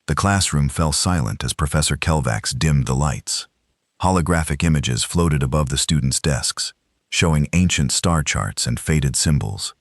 The classroom fell silent as Professor Kelvax dimmed the lights. Holographic images floated above the students' desks, showing ancient star charts and faded symbols.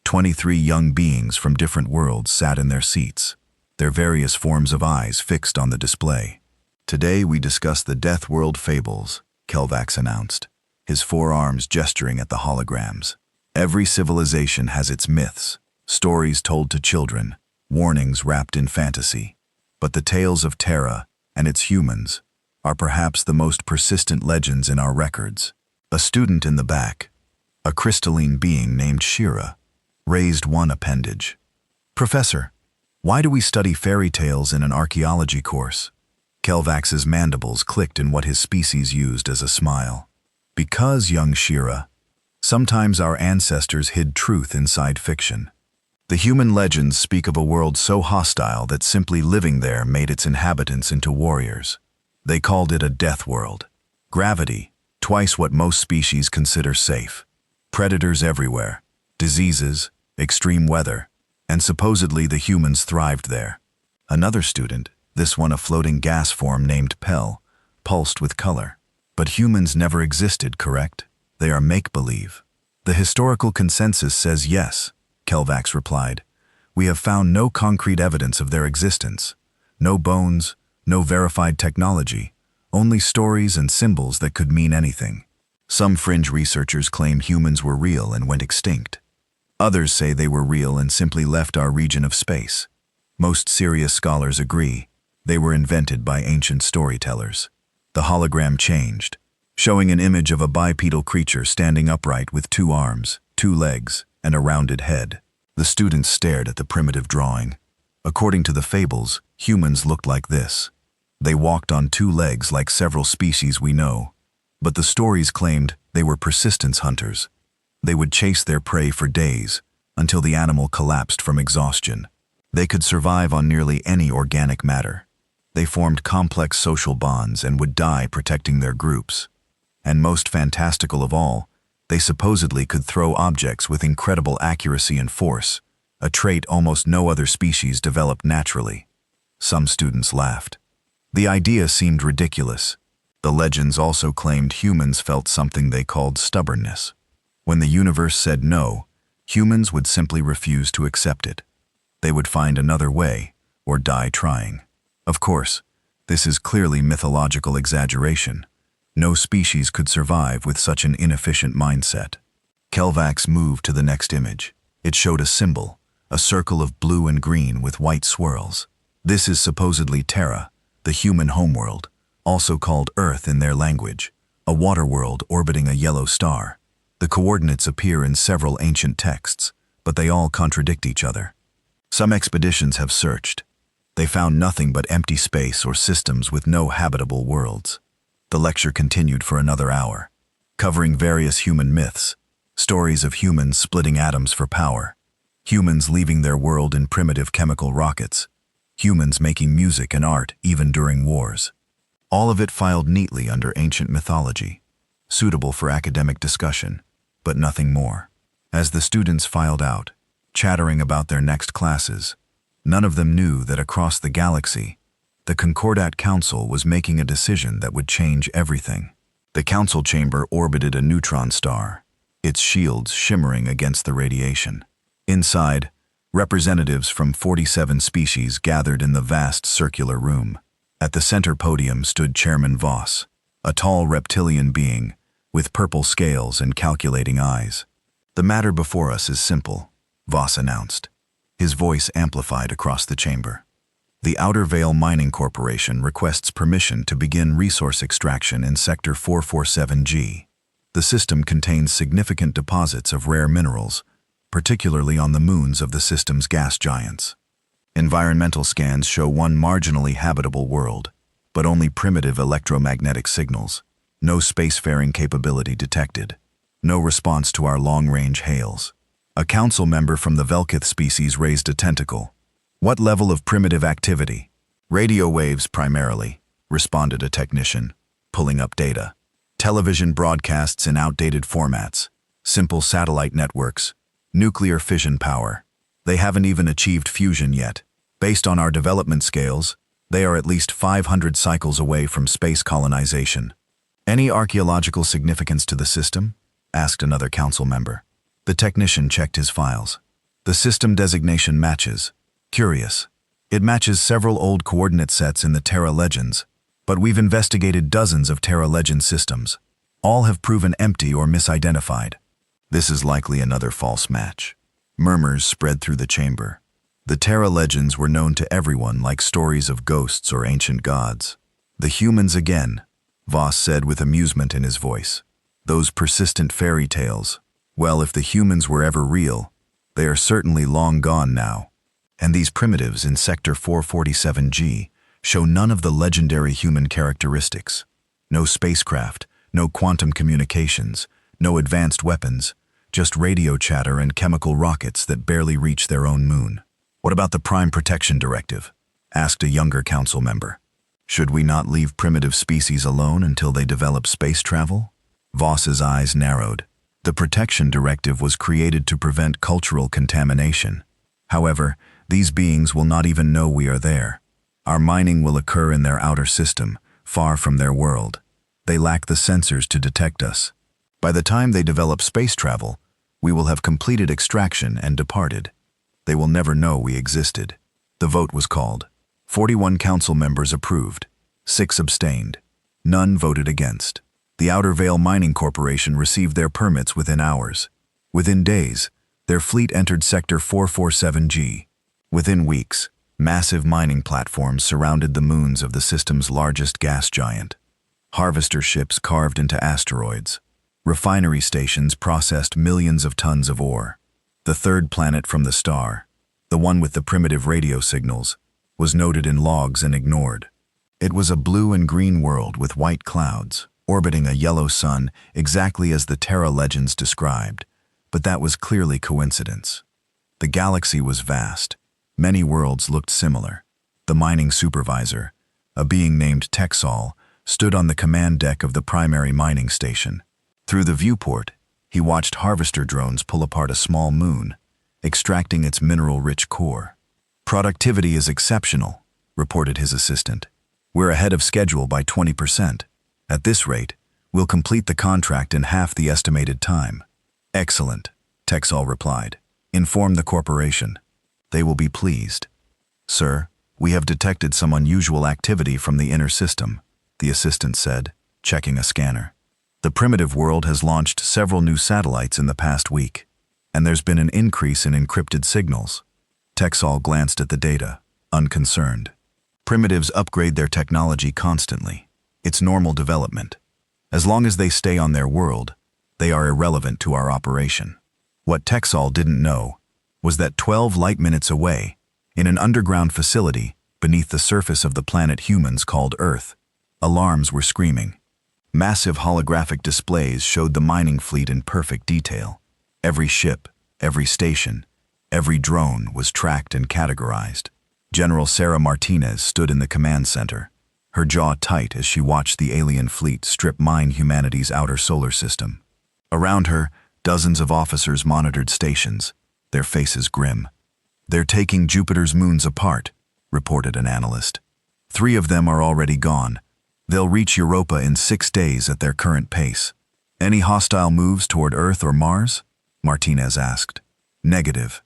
23 young beings from different worlds sat in their seats, their various forms of eyes fixed on the display. "Today we discuss the Death World fables," Kelvax announced, his forearms gesturing at the holograms. "Every civilization has its myths, stories told to children, warnings wrapped in fantasy. But the tales of Terra and its humans are perhaps the most persistent legends in our records." A student in the back, a crystalline being named Shira, raised one appendage. "Professor, why do we study fairy tales in an archaeology course?" Kelvax's mandibles clicked in what his species used as a smile. "Because, young Shira, sometimes our ancestors hid truth inside fiction. The human legends speak of a world so hostile that simply living there made its inhabitants into warriors. They called it a death world. Gravity, twice what most species consider safe. Predators everywhere, diseases, extreme weather, and supposedly the humans thrived there." Another student, this one a floating gas form named Pell, pulsed with color. "But humans never existed, correct? They are make-believe." "The historical consensus says yes," Kelvax replied. "We have found no concrete evidence of their existence. No bones, no verified technology, only stories and symbols that could mean anything. Some fringe researchers claim humans were real and went extinct. Others say they were real and simply left our region of space. Most serious scholars agree they were invented by ancient storytellers." The hologram changed, showing an image of a bipedal creature standing upright with 2 arms, 2 legs, and a rounded head. The students stared at the primitive drawing. According to the fables, humans looked like this. They walked on 2 legs like several species we know, but the stories claimed they were persistence hunters. They would chase their prey for days, until the animal collapsed from exhaustion. They could survive on nearly any organic matter. They formed complex social bonds and would die protecting their groups. And most fantastical of all, they supposedly could throw objects with incredible accuracy and force, a trait almost no other species developed naturally. Some students laughed. The idea seemed ridiculous. The legends also claimed humans felt something they called stubbornness. When the universe said no, humans would simply refuse to accept it. They would find another way, or die trying. Of course, this is clearly mythological exaggeration. No species could survive with such an inefficient mindset. Kelvax moved to the next image. It showed a symbol, a circle of blue and green with white swirls. This is supposedly Terra, the human homeworld, also called Earth in their language, a water world orbiting a yellow star. The coordinates appear in several ancient texts, but they all contradict each other. Some expeditions have searched. They found nothing but empty space or systems with no habitable worlds. The lecture continued for another hour, covering various human myths, stories of humans splitting atoms for power, humans leaving their world in primitive chemical rockets, humans making music and art even during wars. All of it filed neatly under ancient mythology, suitable for academic discussion, but nothing more. As the students filed out, chattering about their next classes, none of them knew that across the galaxy, the Concordat Council was making a decision that would change everything. The council chamber orbited a neutron star, its shields shimmering against the radiation. Inside, representatives from 47 species gathered in the vast circular room. At the center podium stood Chairman Voss, a tall reptilian being with purple scales and calculating eyes. "The matter before us is simple," Voss announced, his voice amplified across the chamber. "The Outer Vale Mining Corporation requests permission to begin resource extraction in Sector 447G. The system contains significant deposits of rare minerals, particularly on the moons of the system's gas giants. Environmental scans show one marginally habitable world, but only primitive electromagnetic signals. No spacefaring capability detected. No response to our long-range hails." A council member from the Velkith species raised a tentacle. "What level of primitive activity?" "Radio waves primarily," responded a technician, pulling up data. "Television broadcasts in outdated formats, simple satellite networks, nuclear fission power. They haven't even achieved fusion yet. Based on our development scales, They are at least 500 cycles away from space colonization. Any archaeological significance to the system? Asked another council member. The technician checked his files. The system designation matches. Curious. It matches several old coordinate sets in the Terra Legends, but we've investigated dozens of Terra Legend systems. All have proven empty or misidentified. This is likely another false match. Murmurs spread through the chamber. The Terra Legends were known to everyone like stories of ghosts or ancient gods. The humans again, Voss said with amusement in his voice. Those persistent fairy tales. Well, if the humans were ever real, they are certainly long gone now. And these primitives in Sector 447G show none of the legendary human characteristics. No spacecraft, no quantum communications, no advanced weapons, just radio chatter and chemical rockets that barely reach their own moon. What about the Prime Protection Directive? Asked a younger council member. Should we not leave primitive species alone until they develop space travel? Voss's eyes narrowed. The Protection Directive was created to prevent cultural contamination. However, these beings will not even know we are there. Our mining will occur in their outer system, far from their world. They lack the sensors to detect us. By the time they develop space travel, we will have completed extraction and departed. They will never know we existed. The vote was called. 41 council members approved. 6 abstained. None voted against. The Outer Vale Mining Corporation received their permits within hours. Within days, their fleet entered Sector 447G. Within weeks, massive mining platforms surrounded the moons of the system's largest gas giant. Harvester ships carved into asteroids. Refinery stations processed millions of tons of ore. The third planet from the star, the one with the primitive radio signals, was noted in logs and ignored. It was a blue and green world with white clouds, orbiting a yellow sun exactly as the Terra Legends described, but that was clearly coincidence. The galaxy was vast. Many worlds looked similar. The mining supervisor, a being named Texol, stood on the command deck of the primary mining station. Through the viewport, he watched harvester drones pull apart a small moon, extracting its mineral-rich core. "Productivity is exceptional," reported his assistant. "We're ahead of schedule by 20%. At this rate, we'll complete the contract in half the estimated time." "Excellent," Texol replied. "Inform the corporation. They will be pleased." "Sir, we have detected some unusual activity from the inner system," the assistant said, checking a scanner. "The primitive world has launched several new satellites in the past week, and there's been an increase in encrypted signals." Texol glanced at the data, unconcerned. "Primitives upgrade their technology constantly. It's normal development. As long as they stay on their world, they are irrelevant to our operation." What Texol didn't know was that 12 light minutes away, in an underground facility beneath the surface of the planet humans called Earth, alarms were screaming. Massive holographic displays showed the mining fleet in perfect detail. Every ship, every station, every drone was tracked and categorized. General Sarah Martinez stood in the command center, her jaw tight as she watched the alien fleet strip mine humanity's outer solar system. Around her, dozens of officers monitored stations, their faces grim. "They're taking Jupiter's moons apart," reported an analyst. 3 of them are already gone. They'll reach Europa in 6 days at their current pace. "Any hostile moves toward Earth or Mars?" Martinez asked. "Negative.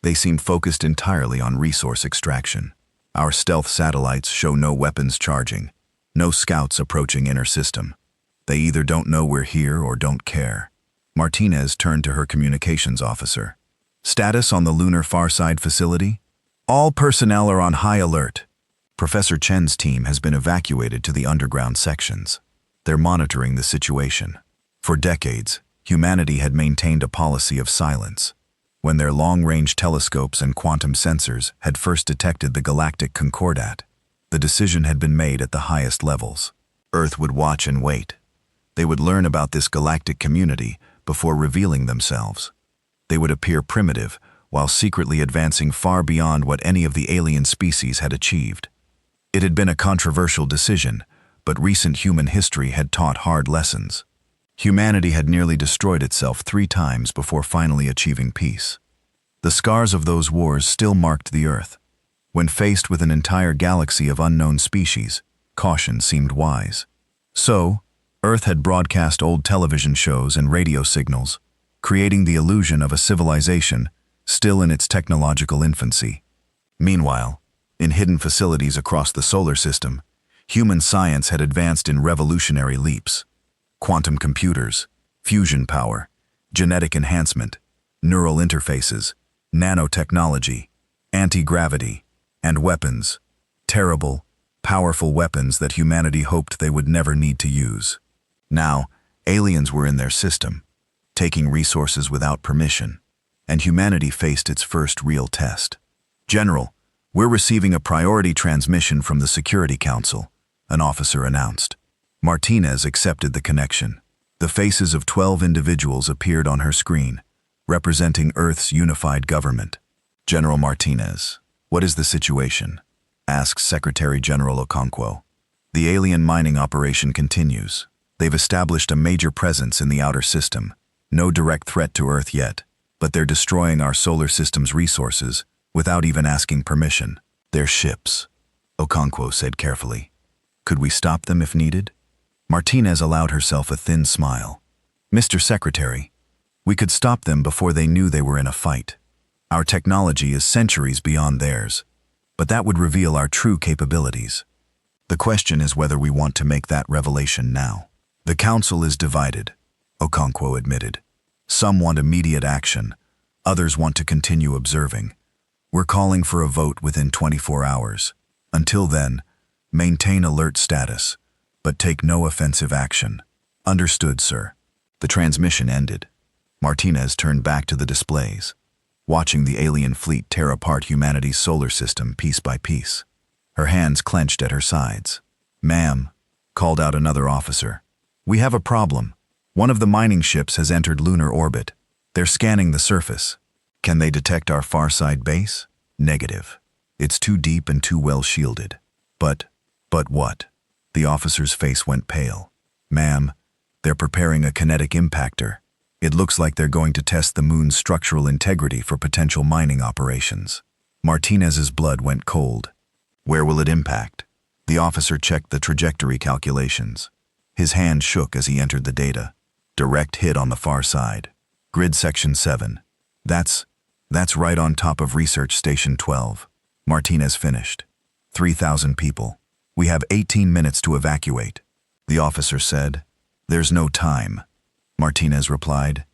They seem focused entirely on resource extraction. Our stealth satellites show no weapons charging, no scouts approaching inner system. They either don't know we're here or don't care." Martinez turned to her communications officer. "Status on the Lunar Farside facility? All personnel are on high alert. Professor Chen's team has been evacuated to the underground sections. They're monitoring the situation. For decades, humanity had maintained a policy of silence. When their long-range telescopes and quantum sensors had first detected the Galactic Concordat, the decision had been made at the highest levels. Earth would watch and wait. They would learn about this galactic community before revealing themselves. They would appear primitive, while secretly advancing far beyond what any of the alien species had achieved. It had been a controversial decision, but recent human history had taught hard lessons. Humanity had nearly destroyed itself 3 times before finally achieving peace. The scars of those wars still marked the Earth. When faced with an entire galaxy of unknown species, caution seemed wise. So, Earth had broadcast old television shows and radio signals, creating the illusion of a civilization still in its technological infancy. Meanwhile, in hidden facilities across the solar system, human science had advanced in revolutionary leaps. Quantum computers, fusion power, genetic enhancement, neural interfaces, nanotechnology, anti-gravity, and weapons. Terrible, powerful weapons that humanity hoped they would never need to use. Now, aliens were in their system, taking resources without permission, and humanity faced its first real test. "General, we're receiving a priority transmission from the Security Council," an officer announced. Martinez accepted the connection. The faces of 12 individuals appeared on her screen, representing Earth's unified government. "General Martinez, what is the situation?" asked Secretary General Okonkwo. "The alien mining operation continues. They've established a major presence in the outer system. No direct threat to Earth yet, but they're destroying our solar system's resources without even asking permission. They're ships," Okonkwo said carefully. "Could we stop them if needed?" Martinez allowed herself a thin smile. "Mr. Secretary, we could stop them before they knew they were in a fight. Our technology is centuries beyond theirs, but that would reveal our true capabilities. The question is whether we want to make that revelation now." "The Council is divided," Okonkwo admitted. "Some want immediate action, others want to continue observing. We're calling for a vote within 24 hours. Until then, maintain alert status, but take no offensive action." "Understood, sir." The transmission ended. Martinez turned back to the displays, watching the alien fleet tear apart humanity's solar system piece by piece. Her hands clenched at her sides. "Ma'am," called out another officer, "we have a problem. One of the mining ships has entered lunar orbit. They're scanning the surface. Can they detect our far side base?" "Negative. It's too deep and too well shielded." But what?" The officer's face went pale. "Ma'am, they're preparing a kinetic impactor. It looks like they're going to test the moon's structural integrity for potential mining operations." Martinez's blood went cold. "Where will it impact?" The officer checked the trajectory calculations. His hand shook as he entered the data. "Direct hit on the far side. Grid section 7. That's right on top of Research Station 12. Martinez finished. 3,000 people. "We have 18 minutes to evacuate," the officer said. "There's no time," Martinez replied.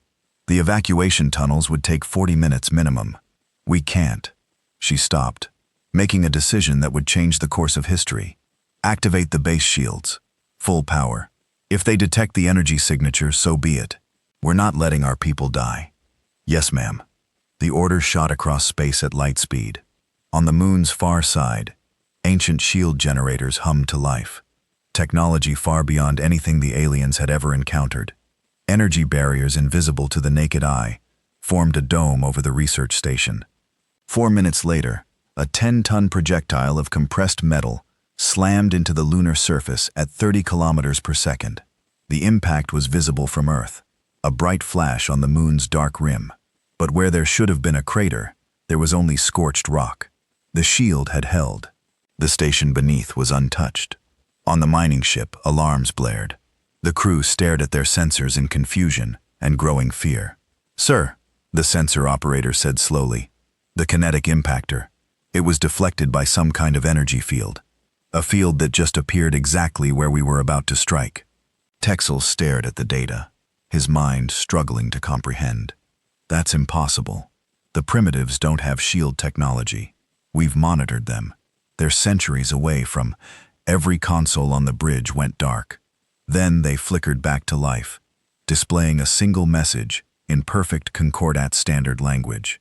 "The evacuation tunnels would take 40 minutes minimum. We can't." She stopped, making a decision that would change the course of history. "Activate the base shields. Full power. If they detect the energy signature, so be it. We're not letting our people die." "Yes, ma'am." The order shot across space at light speed. On the moon's far side, ancient shield generators hummed to life. Technology far beyond anything the aliens had ever encountered. Energy barriers invisible to the naked eye formed a dome over the research station. 4 minutes later, a 10-ton projectile of compressed metal slammed into the lunar surface at 30 kilometers per second. The impact was visible from Earth, a bright flash on the moon's dark rim. But where there should have been a crater, there was only scorched rock. The shield had held. The station beneath was untouched. On the mining ship, alarms blared. The crew stared at their sensors in confusion and growing fear. "Sir," the sensor operator said slowly, "the kinetic impactor. It was deflected by some kind of energy field. A field that just appeared exactly where we were about to strike." Texel stared at the data, his mind struggling to comprehend. "That's impossible. The primitives don't have shield technology. We've monitored them. They're centuries away from..." Every console on the bridge went dark. Then they flickered back to life, displaying a single message in perfect Concordat standard language.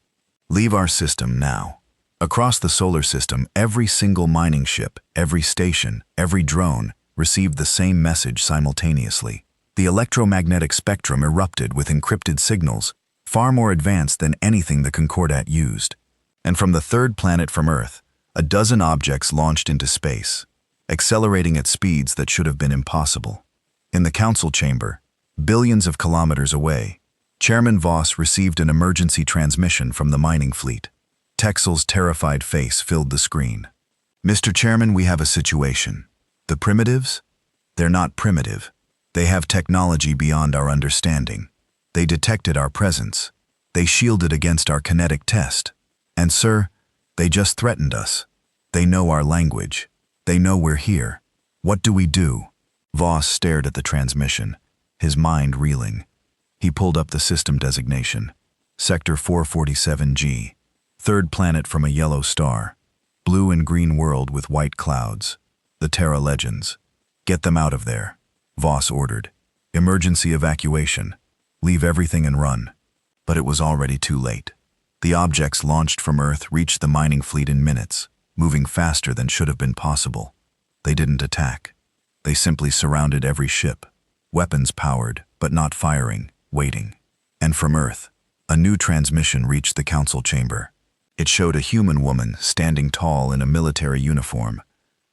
"Leave our system now." Across the solar system, every single mining ship, every station, every drone received the same message simultaneously. The electromagnetic spectrum erupted with encrypted signals, far more advanced than anything the Concordat used. And from the third planet from Earth, a dozen objects launched into space, accelerating at speeds that should have been impossible. In the council chamber, billions of kilometers away, Chairman Voss received an emergency transmission from the mining fleet. Texel's terrified face filled the screen. "Mr. Chairman, we have a situation. The primitives? They're not primitive. They have technology beyond our understanding. They detected our presence. They shielded against our kinetic test. And sir, they just threatened us. They know our language. They know we're here. What do we do?" Voss stared at the transmission, his mind reeling. He pulled up the system designation. Sector 447G. Third planet from a yellow star. Blue and green world with white clouds. The Terra Legends. "Get them out of there," Voss ordered. "Emergency evacuation. Leave everything and run." But it was already too late. The objects launched from Earth reached the mining fleet in minutes, moving faster than should have been possible. They didn't attack. They simply surrounded every ship, weapons powered, but not firing, waiting. And from Earth, a new transmission reached the council chamber. It showed a human woman standing tall in a military uniform,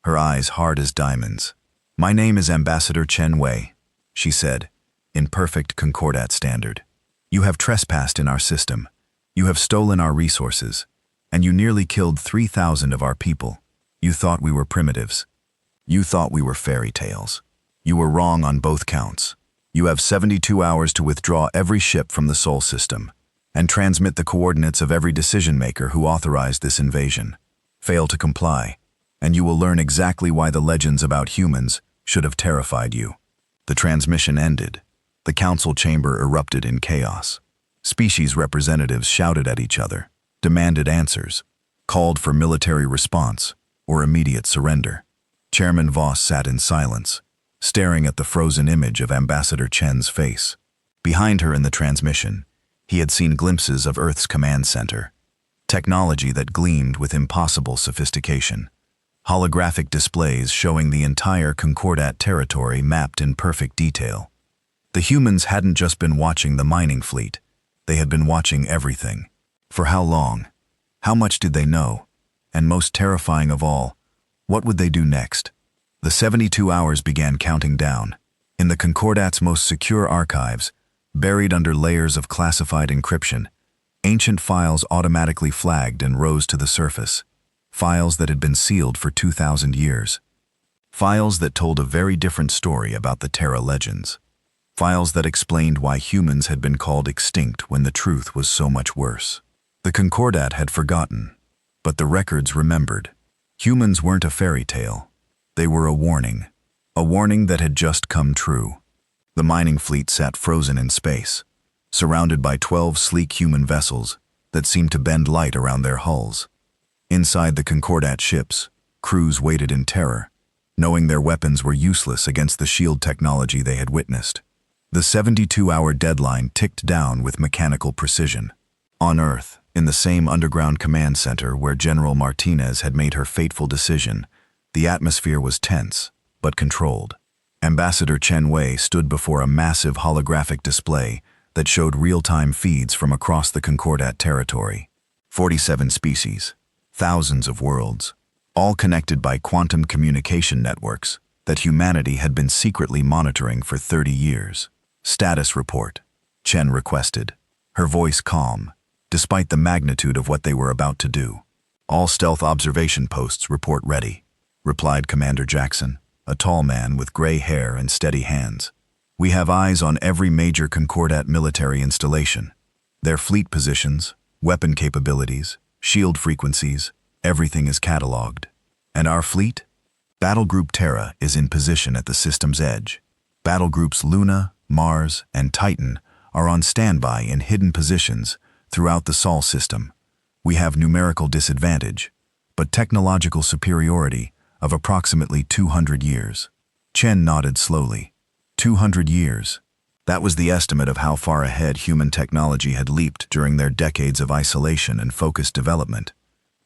her eyes hard as diamonds. "My name is Ambassador Chen Wei," she said, in perfect Concordat standard. "You have trespassed in our system. You have stolen our resources, and you nearly killed 3,000 of our people. You thought we were primitives. You thought we were fairy tales. You were wrong on both counts. You have 72 hours to withdraw every ship from the Sol system and transmit the coordinates of every decision-maker who authorized this invasion. Fail to comply, and you will learn exactly why the legends about humans should have terrified you." The transmission ended. The council chamber erupted in chaos. Species representatives shouted at each other, demanded answers, called for military response or immediate surrender. Chairman Voss sat in silence, staring at the frozen image of Ambassador Chen's face. Behind her in the transmission, he had seen glimpses of Earth's command center, technology that gleamed with impossible sophistication. Holographic displays showing the entire Concordat territory mapped in perfect detail. The humans hadn't just been watching the mining fleet, they had been watching everything. For how long? How much did they know? And most terrifying of all, what would they do next? The 72 hours began counting down. In the Concordat's most secure archives, buried under layers of classified encryption, ancient files automatically flagged and rose to the surface. Files that had been sealed for 2,000 years. Files that told a very different story about the Terra Legends. Files that explained why humans had been called extinct when the truth was so much worse. The Concordat had forgotten, but the records remembered. Humans weren't a fairy tale. They were a warning that had just come true. The mining fleet sat frozen in space, surrounded by 12 sleek human vessels that seemed to bend light around their hulls. Inside the Concordat ships, crews waited in terror, knowing their weapons were useless against the shield technology they had witnessed. The 72-hour deadline ticked down with mechanical precision. On Earth, in the same underground command center where General Martinez had made her fateful decision, the atmosphere was tense, but controlled. Ambassador Chen Wei stood before a massive holographic display that showed real-time feeds from across the Concordat territory. 47 species, thousands of worlds, all connected by quantum communication networks that humanity had been secretly monitoring for 30 years. "Status report," Chen requested, her voice calm, despite the magnitude of what they were about to do. "All stealth observation posts report ready," replied Commander Jackson, a tall man with gray hair and steady hands. "We have eyes on every major Concordat military installation. Their fleet positions, weapon capabilities, shield frequencies, everything is cataloged. And our fleet? Battle Group Terra is in position at the system's edge. Battle Groups Luna, Mars, and Titan are on standby in hidden positions throughout the Sol system. We have numerical disadvantage, but technological superiority of approximately 200 years. Chen nodded slowly. 200 years. That was the estimate of how far ahead human technology had leaped during their decades of isolation and focused development,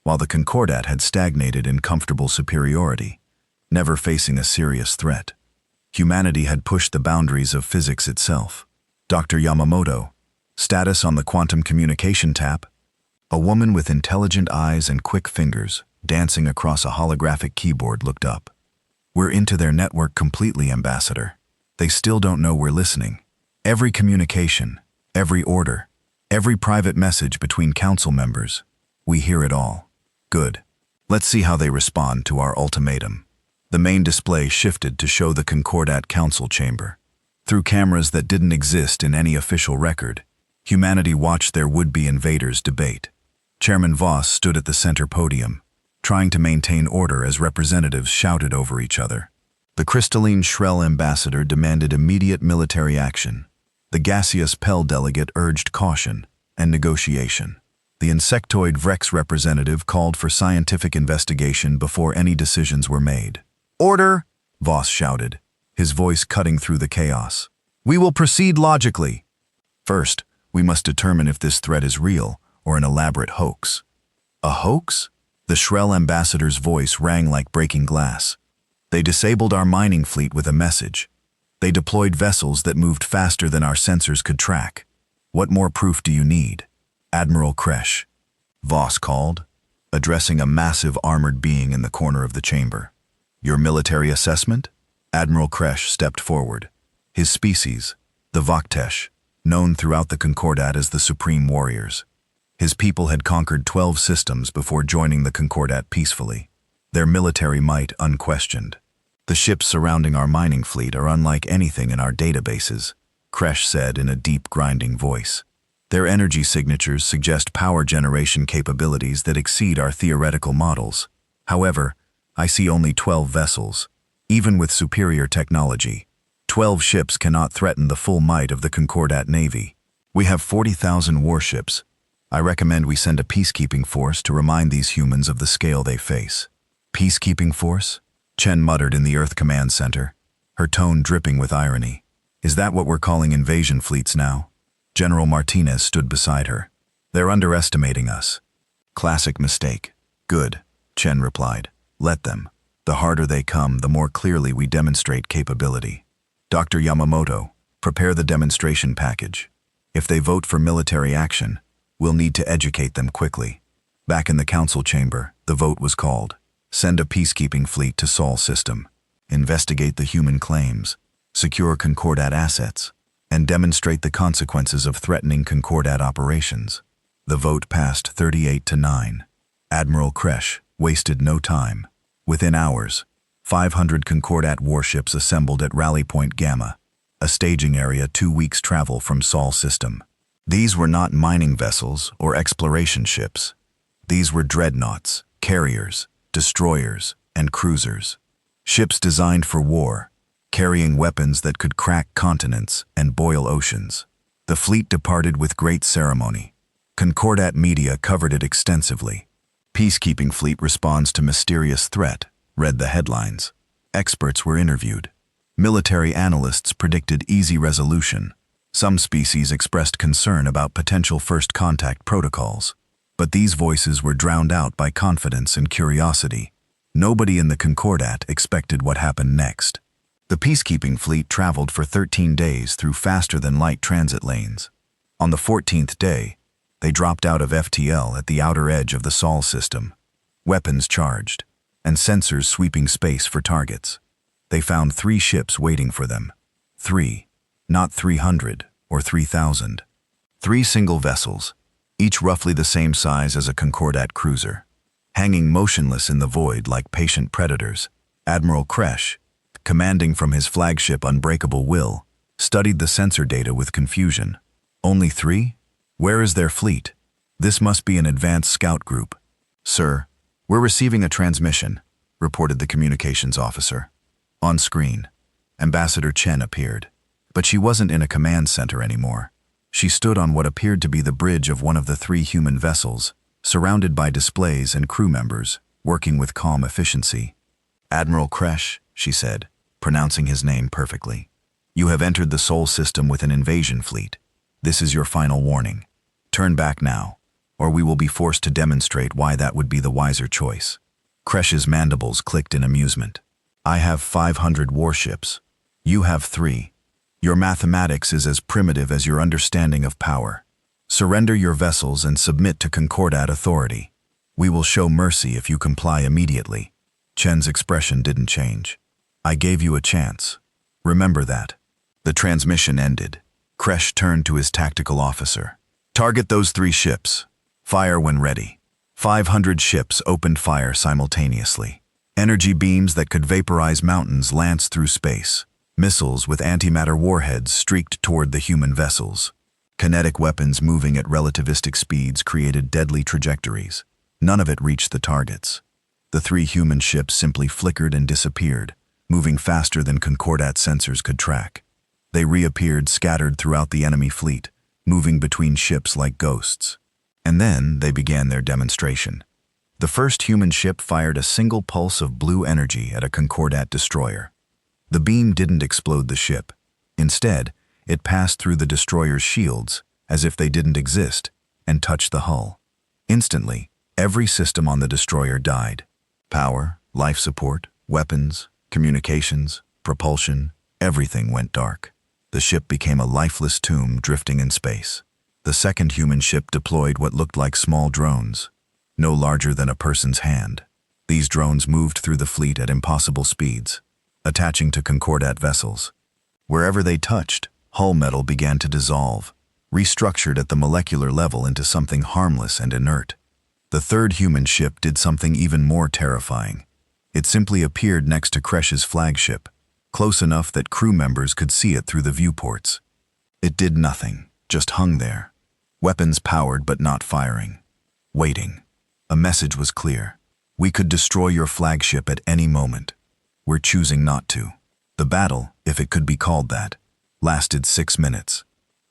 while the Concordat had stagnated in comfortable superiority, never facing a serious threat. Humanity had pushed the boundaries of physics itself. Dr. Yamamoto, status on the quantum communication tap, a woman with intelligent eyes and quick fingers, dancing across a holographic keyboard, looked up. "We're into their network completely, Ambassador. They still don't know we're listening. Every communication, every order, every private message between council members, We hear it all. Good. Let's see how they respond to our ultimatum. The main display shifted to show the Concordat Council chamber. Through cameras that didn't exist in any official record, humanity watched their would-be invaders debate. Chairman Voss stood at the center podium, trying to maintain order as representatives shouted over each other. The crystalline Shrell ambassador demanded immediate military action. The gaseous Pell delegate urged caution and negotiation. The insectoid Vrex representative called for scientific investigation before any decisions were made. "Order!" Voss shouted, his voice cutting through the chaos. "We will proceed logically. First, we must determine if this threat is real or an elaborate hoax." "A hoax?" The Shrell ambassador's voice rang like breaking glass. "They disabled our mining fleet with a message. They deployed vessels that moved faster than our sensors could track. What more proof do you need?" "Admiral Kresh," Voss called, addressing a massive armored being in the corner of the chamber. "Your military assessment?" Admiral Kresh stepped forward. His species, the Vaktesh, known throughout the Concordat as the Supreme Warriors. His people had conquered 12 systems before joining the Concordat peacefully, their military might unquestioned. "The ships surrounding our mining fleet are unlike anything in our databases," Kresh said in a deep, grinding voice. "Their energy signatures suggest power generation capabilities that exceed our theoretical models. However, I see only 12 vessels. Even with superior technology, 12 ships cannot threaten the full might of the Concordat Navy. We have 40,000 warships. I recommend we send a peacekeeping force to remind these humans of the scale they face." "Peacekeeping force?" Chen muttered in the Earth Command Center, her tone dripping with irony. "Is that what we're calling invasion fleets now?" General Martinez stood beside her. "They're underestimating us." "Classic mistake." "Good," Chen replied. "Let them. The harder they come, the more clearly we demonstrate capability. Dr. Yamamoto, prepare the demonstration package. If they vote for military action, we'll need to educate them quickly." Back in the council chamber, the vote was called. Send a peacekeeping fleet to Sol system. Investigate the human claims. Secure Concordat assets. And demonstrate the consequences of threatening Concordat operations. The vote passed 38-9. Admiral Kresh wasted no time. Within hours, 500 Concordat warships assembled at Rally Point Gamma, a staging area 2 weeks' travel from Sol system. These were not mining vessels or exploration ships. These were dreadnoughts, carriers, destroyers, and cruisers. Ships designed for war, carrying weapons that could crack continents and boil oceans. The fleet departed with great ceremony. Concordat media covered it extensively. "Peacekeeping fleet responds to mysterious threat," read the headlines. Experts were interviewed. Military analysts predicted easy resolution. Some species expressed concern about potential first contact protocols. But these voices were drowned out by confidence and curiosity. Nobody in the Concordat expected what happened next. The peacekeeping fleet traveled for 13 days through faster-than-light transit lanes. On the 14th day, they dropped out of FTL at the outer edge of the Sol system, weapons charged, and sensors sweeping space for targets. They found 3 ships waiting for them. 3, not 300 or 3,000. 3 single vessels, each roughly the same size as a Concordat cruiser. Hanging motionless in the void like patient predators, Admiral Kresh, commanding from his flagship Unbreakable Will, studied the sensor data with confusion. "Only 3? Where is their fleet? This must be an advanced scout group." "Sir, we're receiving a transmission," reported the communications officer. On screen, Ambassador Chen appeared, but she wasn't in a command center anymore. She stood on what appeared to be the bridge of one of the 3 human vessels, surrounded by displays and crew members, working with calm efficiency. "Admiral Kresh," she said, pronouncing his name perfectly. "You have entered the Sol system with an invasion fleet. This is your final warning. Turn back now, or we will be forced to demonstrate why that would be the wiser choice." Kresh's mandibles clicked in amusement. "I have 500 warships. You have 3. Your mathematics is as primitive as your understanding of power. Surrender your vessels and submit to Concordat authority. We will show mercy if you comply immediately." Chen's expression didn't change. "I gave you a chance. Remember that." The transmission ended. Kresh turned to his tactical officer. "Target those 3 ships. Fire when ready." 500 ships opened fire simultaneously. Energy beams that could vaporize mountains lanced through space. Missiles with antimatter warheads streaked toward the human vessels. Kinetic weapons moving at relativistic speeds created deadly trajectories. None of it reached the targets. The 3 human ships simply flickered and disappeared, moving faster than Concordat sensors could track. They reappeared scattered throughout the enemy fleet, moving between ships like ghosts. And then they began their demonstration. The first human ship fired a single pulse of blue energy at a Concordat destroyer. The beam didn't explode the ship. Instead, it passed through the destroyer's shields, as if they didn't exist, and touched the hull. Instantly, every system on the destroyer died. Power, life support, weapons, communications, propulsion, everything went dark. The ship became a lifeless tomb drifting in space. The second human ship deployed what looked like small drones, no larger than a person's hand. These drones moved through the fleet at impossible speeds, attaching to Concordat vessels. Wherever they touched, hull metal began to dissolve, restructured at the molecular level into something harmless and inert. The third human ship did something even more terrifying. It simply appeared next to Kresh's flagship, close enough that crew members could see it through the viewports. It did nothing, just hung there. Weapons powered but not firing. Waiting. A message was clear. We could destroy your flagship at any moment. We're choosing not to. The battle, if it could be called that, lasted 6 minutes.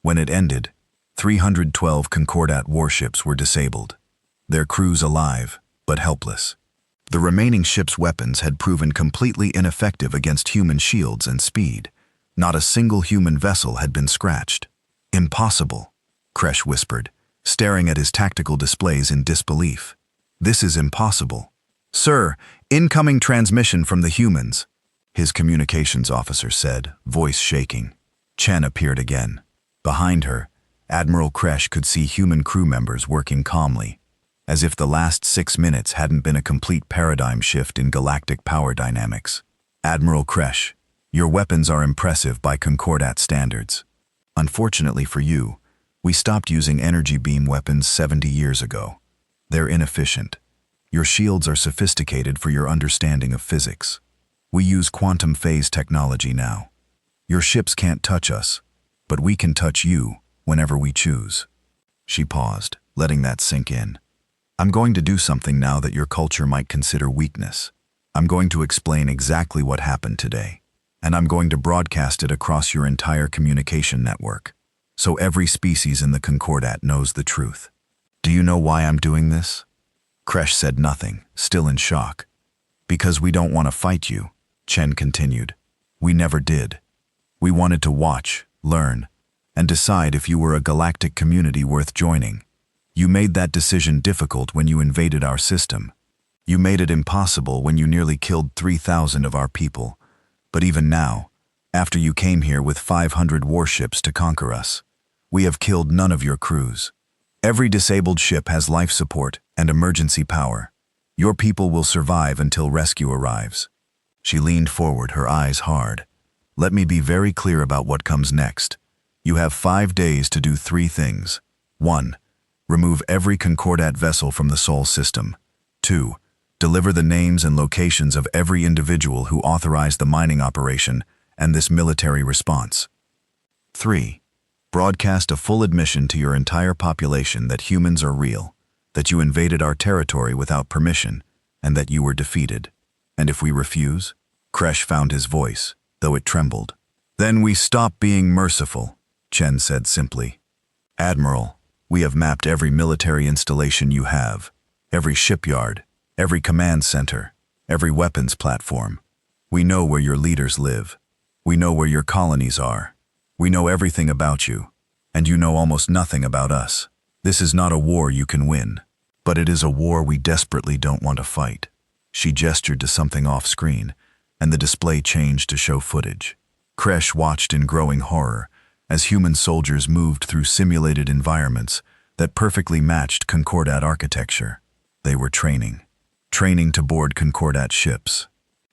When it ended, 312 Concordat warships were disabled, their crews alive, but helpless. The remaining ships' weapons had proven completely ineffective against human shields and speed. Not a single human vessel had been scratched. Impossible, Kresh whispered, staring at his tactical displays in disbelief. This is impossible. Sir, incoming transmission from the humans, his communications officer said, voice shaking. Chen appeared again. Behind her, Admiral Kresh could see human crew members working calmly, as if the last 6 minutes hadn't been a complete paradigm shift in galactic power dynamics. Admiral Kresh, your weapons are impressive by Concordat standards. Unfortunately for you, we stopped using energy beam weapons 70 years ago. They're inefficient. Your shields are sophisticated for your understanding of physics. We use quantum phase technology now. Your ships can't touch us, but we can touch you whenever we choose. She paused, letting that sink in. I'm going to do something now that your culture might consider weakness. I'm going to explain exactly what happened today, and I'm going to broadcast it across your entire communication network, so every species in the Concordat knows the truth. Do you know why I'm doing this? Kresh said nothing, still in shock. Because we don't want to fight you, Chen continued. We never did. We wanted to watch, learn, and decide if you were a galactic community worth joining. You made that decision difficult when you invaded our system. You made it impossible when you nearly killed 3,000 of our people. But even now, after you came here with 500 warships to conquer us, we have killed none of your crews. Every disabled ship has life support and emergency power. Your people will survive until rescue arrives. She leaned forward, her eyes hard. Let me be very clear about what comes next. You have 5 days to do 3 things. 1. Remove every Concordat vessel from the Sol system. 2. Deliver the names and locations of every individual who authorized the mining operation and this military response. 3. Broadcast a full admission to your entire population that humans are real, that you invaded our territory without permission, and that you were defeated. And if we refuse? Kresh found his voice, though it trembled. Then we stop being merciful, Chen said simply. Admiral, we have mapped every military installation you have, every shipyard, every command center, every weapons platform. We know where your leaders live. We know where your colonies are. We know everything about you, and you know almost nothing about us. This is not a war you can win, but it is a war we desperately don't want to fight. She gestured to something off-screen, and the display changed to show footage. Kresh watched in growing horror as human soldiers moved through simulated environments that perfectly matched Concordat architecture. They were training to board Concordat ships,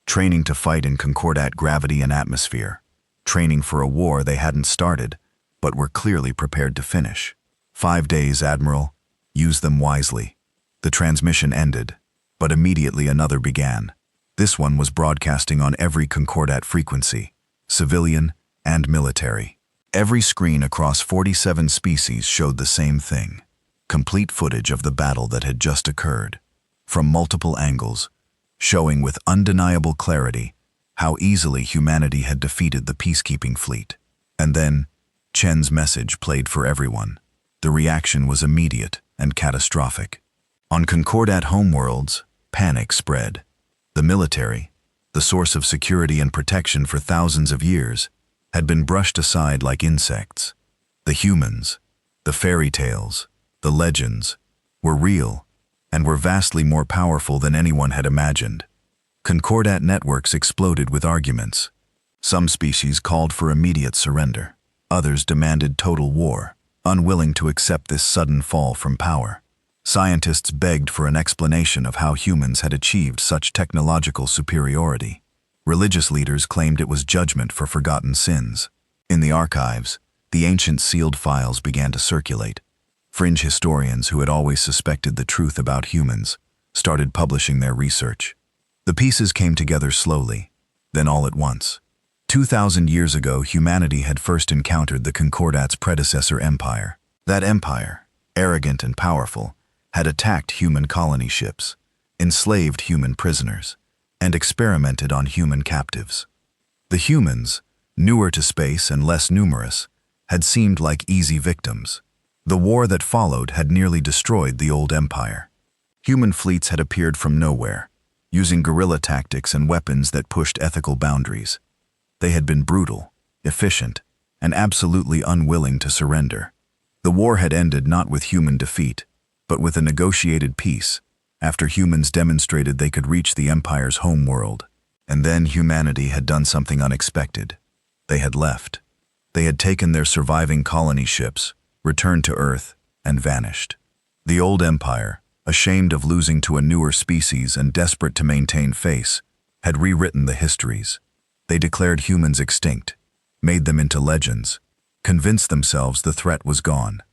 training to fight in Concordat gravity and atmosphere, training for a war they hadn't started, but were clearly prepared to finish. 5 days, Admiral. Use them wisely. The transmission ended, but immediately another began. This one was broadcasting on every Concordat frequency, civilian and military. Every screen across 47 species showed the same thing: complete footage of the battle that had just occurred, from multiple angles, showing with undeniable clarity how easily humanity had defeated the peacekeeping fleet. And then, Chen's message played for everyone. The reaction was immediate and catastrophic. On Concordat homeworlds, panic spread. The military, the source of security and protection for thousands of years, had been brushed aside like insects. The humans, the fairy tales, the legends, were real and were vastly more powerful than anyone had imagined. Concordat networks exploded with arguments. Some species called for immediate surrender. Others demanded total war, unwilling to accept this sudden fall from power. Scientists begged for an explanation of how humans had achieved such technological superiority. Religious leaders claimed it was judgment for forgotten sins. In the archives, the ancient sealed files began to circulate. Fringe historians who had always suspected the truth about humans started publishing their research. The pieces came together slowly, then all at once. 2,000 years ago, humanity had first encountered the Concordat's predecessor empire. That empire, arrogant and powerful, had attacked human colony ships, enslaved human prisoners, and experimented on human captives. The humans, newer to space and less numerous, had seemed like easy victims. The war that followed had nearly destroyed the old empire. Human fleets had appeared from nowhere, using guerrilla tactics and weapons that pushed ethical boundaries. They had been brutal, efficient, and absolutely unwilling to surrender. The war had ended not with human defeat, but with a negotiated peace, after humans demonstrated they could reach the Empire's home world. And then humanity had done something unexpected. They had left. They had taken their surviving colony ships, returned to Earth, and vanished. The old Empire, ashamed of losing to a newer species and desperate to maintain face, had rewritten the histories. They declared humans extinct, made them into legends, convinced themselves the threat was gone.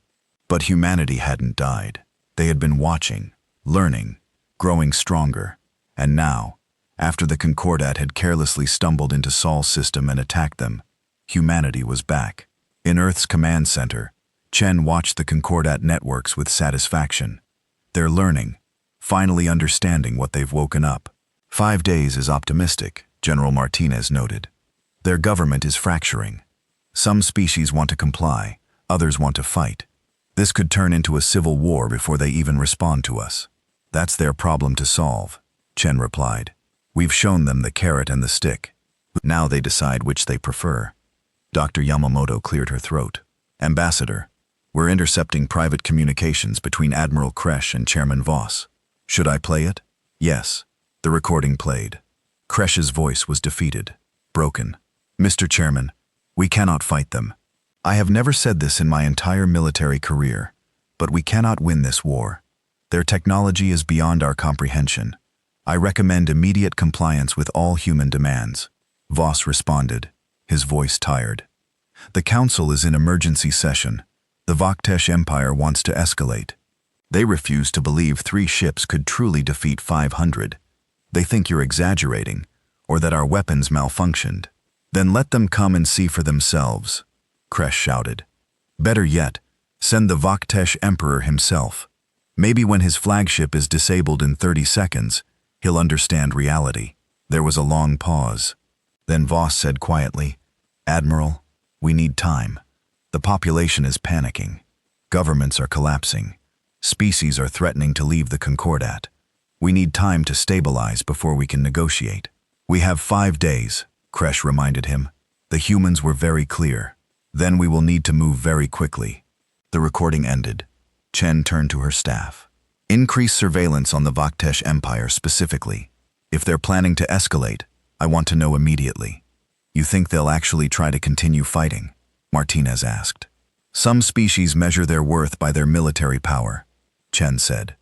But humanity hadn't died. They had been watching, learning, growing stronger, and now, after the Concordat had carelessly stumbled into Sol's system and attacked them, humanity was back. In Earth's command center, Chen watched the Concordat networks with satisfaction. They're learning, finally understanding what they've woken up. 5 days is optimistic, General Martinez noted. Their government is fracturing. Some species want to comply, others want to fight. This could turn into a civil war before they even respond to us. That's their problem to solve, Chen replied. We've shown them the carrot and the stick. Now they decide which they prefer. Dr. Yamamoto cleared her throat. Ambassador, we're intercepting private communications between Admiral Kresh and Chairman Voss. Should I play it? Yes. The recording played. Kresh's voice was defeated, broken. Mr. Chairman, we cannot fight them. I have never said this in my entire military career, but we cannot win this war. Their technology is beyond our comprehension. I recommend immediate compliance with all human demands. Voss responded, his voice tired. The Council is in emergency session. The Vaktesh Empire wants to escalate. They refuse to believe 3 ships could truly defeat 500. They think you're exaggerating, or that our weapons malfunctioned. Then let them come and see for themselves, Kresh shouted. Better yet, send the Vaktesh Emperor himself. Maybe when his flagship is disabled in 30 seconds, he'll understand reality. There was a long pause. Then Voss said quietly, Admiral, we need time. The population is panicking. Governments are collapsing. Species are threatening to leave the Concordat. We need time to stabilize before we can negotiate. We have 5 days, Kresh reminded him. The humans were very clear. Then we will need to move very quickly. The recording ended. Chen turned to her staff. Increase surveillance on the Vaktesh Empire specifically. If they're planning to escalate, I want to know immediately. You think they'll actually try to continue fighting? Martinez asked. Some species measure their worth by their military power, Chen said.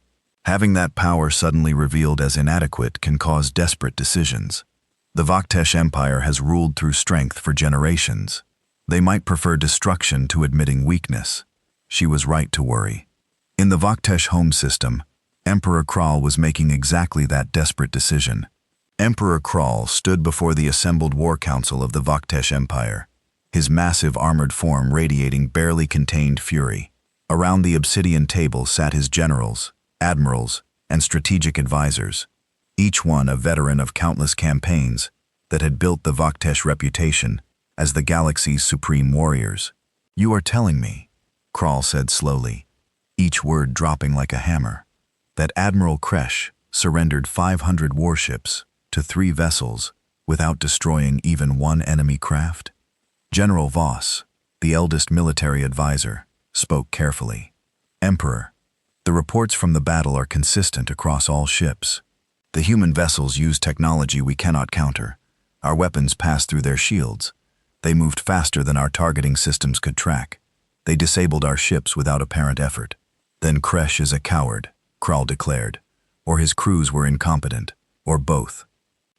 Having that power suddenly revealed as inadequate can cause desperate decisions. The Vaktesh Empire has ruled through strength for generations. They might prefer destruction to admitting weakness. She was right to worry. In the Vaktesh home system, Emperor Kral was making exactly that desperate decision. Emperor Kral stood before the assembled war council of the Vaktesh Empire, his massive armored form radiating barely contained fury. Around the obsidian table sat his generals, admirals, and strategic advisors, each one a veteran of countless campaigns that had built the Vaktesh reputation as the galaxy's supreme warriors. "You are telling me," Kral said slowly, each word dropping like a hammer, "that Admiral Kresh surrendered 500 warships to 3 vessels without destroying even one enemy craft?" General Voss, the eldest military advisor, spoke carefully. "Emperor, the reports from the battle are consistent across all ships. The human vessels use technology we cannot counter. Our weapons passed through their shields. They moved faster than our targeting systems could track. They disabled our ships without apparent effort." "Then Kresh is a coward," Kral declared, "or his crews were incompetent, or both."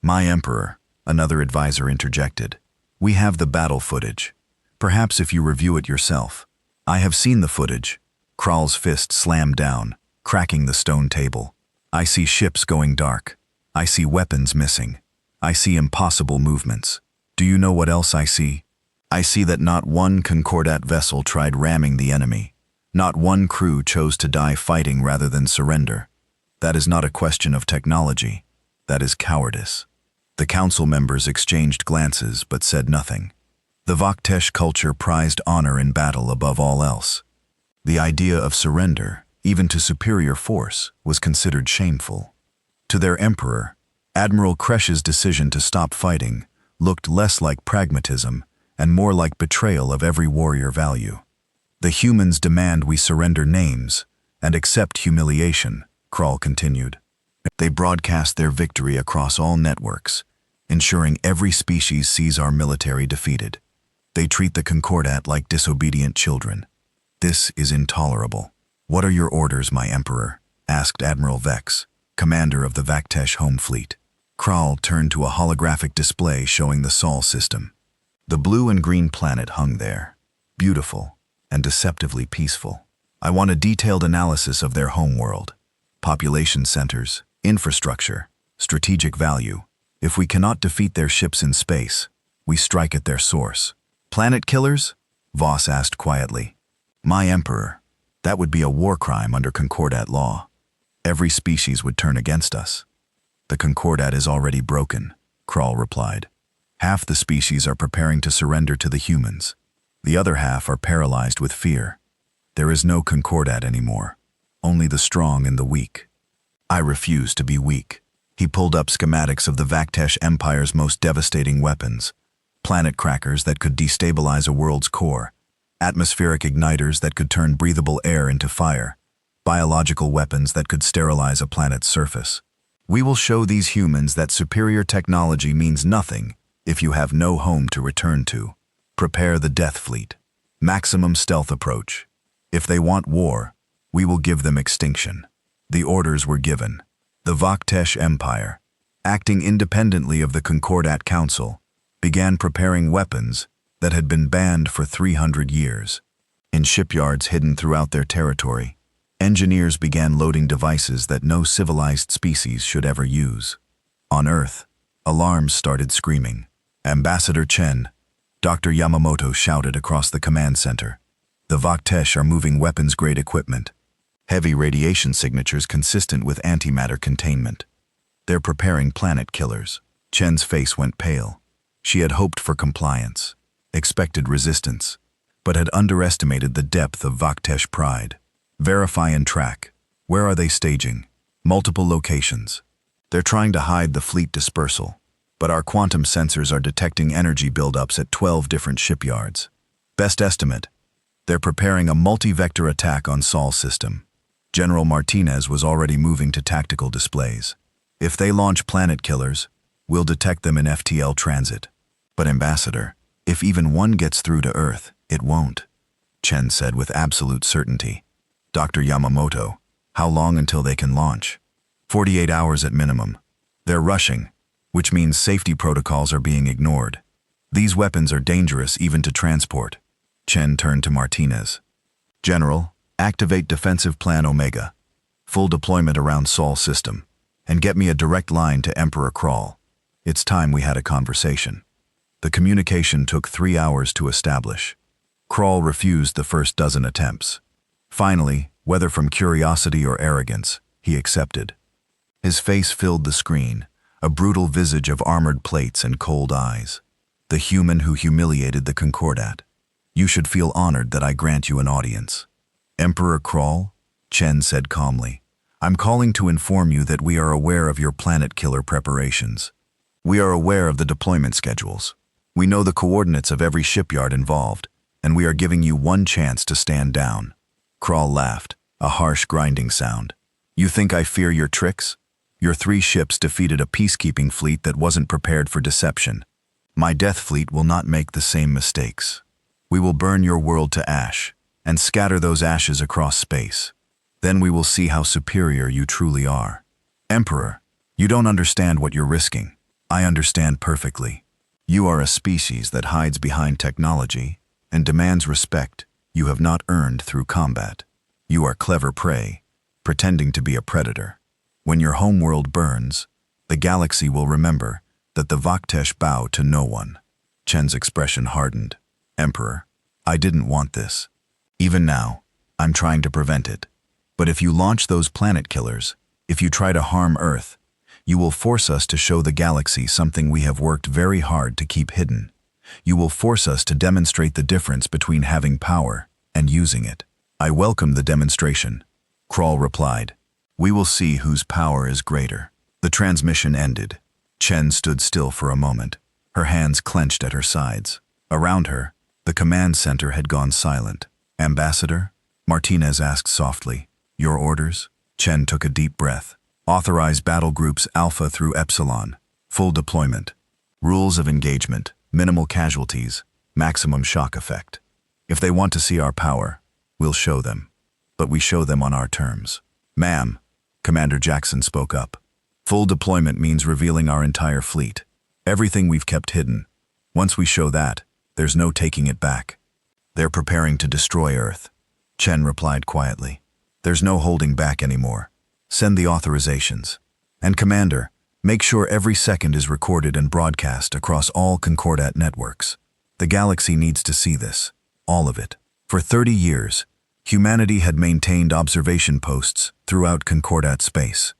"My Emperor," another advisor interjected, "we have the battle footage. Perhaps if you review it yourself." "I have seen the footage." Kral's fist slammed down, cracking the stone table. "I see ships going dark. I see weapons missing. I see impossible movements. Do you know what else I see? I see that not one Concordat vessel tried ramming the enemy. Not one crew chose to die fighting rather than surrender. That is not a question of technology. That is cowardice." The council members exchanged glances but said nothing. The Vaktesh culture prized honor in battle above all else. The idea of surrender, even to superior force, was considered shameful. To their emperor, Admiral Kresh's decision to stop fighting looked less like pragmatism and more like betrayal of every warrior value. "The humans demand we surrender names and accept humiliation," Kral continued. "They broadcast their victory across all networks, ensuring every species sees our military defeated. They treat the Concordat like disobedient children. This is intolerable." "What are your orders, my Emperor?" asked Admiral Vex, commander of the Vaktesh Home Fleet. Kral turned to a holographic display showing the Sol system. The blue and green planet hung there, beautiful and deceptively peaceful. "I want a detailed analysis of their homeworld, population centers, infrastructure, strategic value. If we cannot defeat their ships in space, we strike at their source." "Planet killers?" Voss asked quietly. "My Emperor, that would be a war crime under Concordat law. Every species would turn against us." "The Concordat is already broken," Kral replied. "Half the species are preparing to surrender to the humans. The other half are paralyzed with fear. There is no Concordat anymore, only the strong and the weak. I refuse to be weak." He pulled up schematics of the Vaktesh Empire's most devastating weapons: planet crackers that could destabilize a world's core, atmospheric igniters that could turn breathable air into fire, biological weapons that could sterilize a planet's surface. "We will show these humans that superior technology means nothing if you have no home to return to. Prepare the Death Fleet. Maximum stealth approach. If they want war, we will give them extinction." The orders were given. The Vaktesh Empire, acting independently of the Concordat Council, began preparing weapons that had been banned for 300 years. In shipyards hidden throughout their territory, engineers began loading devices that no civilized species should ever use. On Earth, alarms started screaming. "Ambassador Chen," Dr. Yamamoto shouted across the command center. "The Vaktesh are moving weapons-grade equipment. Heavy radiation signatures consistent with antimatter containment. They're preparing planet killers." Chen's face went pale. She had hoped for compliance, expected resistance, but had underestimated the depth of Vaktesh pride. "Verify and track. Where are they staging?" "Multiple locations. They're trying to hide the fleet dispersal, but our quantum sensors are detecting energy buildups at 12 different shipyards. Best estimate, they're preparing a multi-vector attack on Sol system." General Martinez was already moving to tactical displays. "If they launch planet killers, we'll detect them in FTL transit." "But Ambassador, if even one gets through to Earth, it won't," Chen said with absolute certainty. "Dr. Yamamoto, how long until they can launch?" 48 hours at minimum. They're rushing, which means safety protocols are being ignored. These weapons are dangerous even to transport." Chen turned to Martinez. "General, activate Defensive Plan Omega. full deployment around Sol system, and get me a direct line to Emperor Crawl. It's time we had a conversation. The communication took 3 hours to establish. Crawl refused the first dozen attempts. Finally, whether from curiosity or arrogance, he accepted. His face filled the screen, a brutal visage of armored plates and cold eyes. The human who humiliated the Concordat. You should feel honored that I grant you an audience. Emperor Crawl, Chen said calmly, I'm calling to inform you that we are aware of your planet killer preparations. We are aware of the deployment schedules. We know the coordinates of every shipyard involved, and we are giving you one chance to stand down. Crawl laughed, a harsh grinding sound. You think I fear your tricks? Your 3 ships defeated a peacekeeping fleet that wasn't prepared for deception. My death fleet will not make the same mistakes. We will burn your world to ash, and scatter those ashes across space. Then we will see how superior you truly are. Emperor, you don't understand what you're risking. I understand perfectly. You are a species that hides behind technology and demands respect you have not earned through combat. You are clever prey, pretending to be a predator. When your homeworld burns, the galaxy will remember that the Vaktesh bow to no one. Chen's expression hardened. Emperor, I didn't want this. Even now, I'm trying to prevent it. But if you launch those planet killers, if you try to harm Earth, you will force us to show the galaxy something we have worked very hard to keep hidden. You will force us to demonstrate the difference between having power and using it. I welcome the demonstration. Crawl replied. We will see whose power is greater. The transmission ended. Chen stood still for a moment, her hands clenched at her sides. Around her, the command center had gone silent. Ambassador? Martinez asked softly. Your orders? Chen took a deep breath. Authorize battle groups Alpha through Epsilon. Full deployment. Rules of engagement. Minimal casualties. Maximum shock effect. If they want to see our power, we'll show them. But we show them on our terms. Ma'am, Commander Jackson spoke up. Full deployment means revealing our entire fleet. Everything we've kept hidden. Once we show that, there's no taking it back. They're preparing to destroy Earth. Chen replied quietly. There's no holding back anymore. Send the authorizations. And Commander, make sure every second is recorded and broadcast across all Concordat networks. The galaxy needs to see this. All of it. For 30 years, humanity had maintained observation posts throughout Concordat space.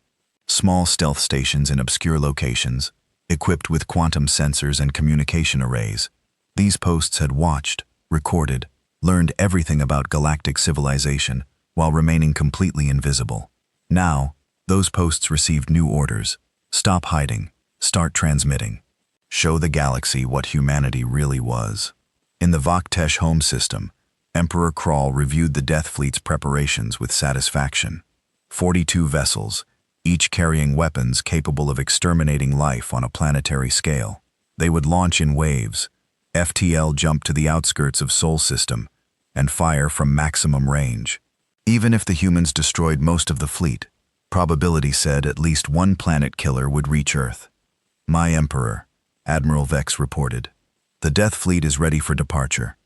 Small stealth stations in obscure locations, equipped with quantum sensors and communication arrays. These posts had watched, recorded, learned everything about galactic civilization while remaining completely invisible. Now, those posts received new orders. Stop hiding. Start transmitting. Show the galaxy what humanity really was. In the Vaktesh home system, Emperor Crawl reviewed the Death Fleet's preparations with satisfaction. 42 vessels, each carrying weapons capable of exterminating life on a planetary scale. They would launch in waves. FTL jump to the outskirts of Sol system and fire from maximum range. Even if the humans destroyed most of the fleet, probability said at least one planet killer would reach Earth. My Emperor, Admiral Vex reported. The Death Fleet is ready for departure.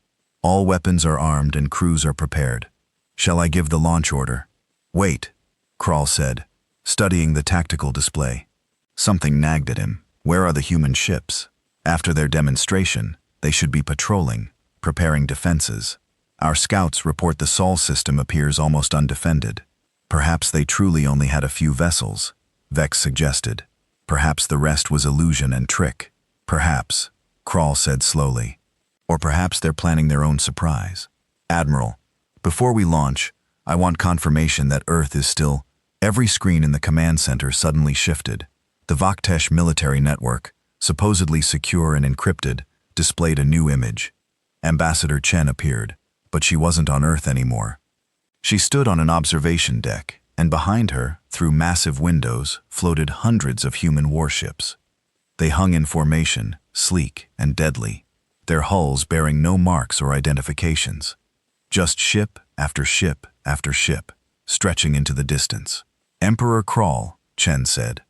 All weapons are armed and crews are prepared. Shall I give the launch order? Wait, Crawl said, studying the tactical display. Something nagged at him. Where are the human ships? After their demonstration, they should be patrolling, preparing defenses. Our scouts report the Sol system appears almost undefended. Perhaps they truly only had a few vessels, Vex suggested. Perhaps the rest was illusion and trick. Perhaps, Crawl said slowly. Or perhaps they're planning their own surprise. Admiral, before we launch, I want confirmation that Earth is still... Every screen in the command center suddenly shifted. The Vaktesh military network, supposedly secure and encrypted, displayed a new image. Ambassador Chen appeared, but she wasn't on Earth anymore. She stood on an observation deck, and behind her, through massive windows, floated hundreds of human warships. They hung in formation, sleek and deadly, their hulls bearing no marks or identifications. Just ship after ship after ship, stretching into the distance. Emperor Crawl, Chen said.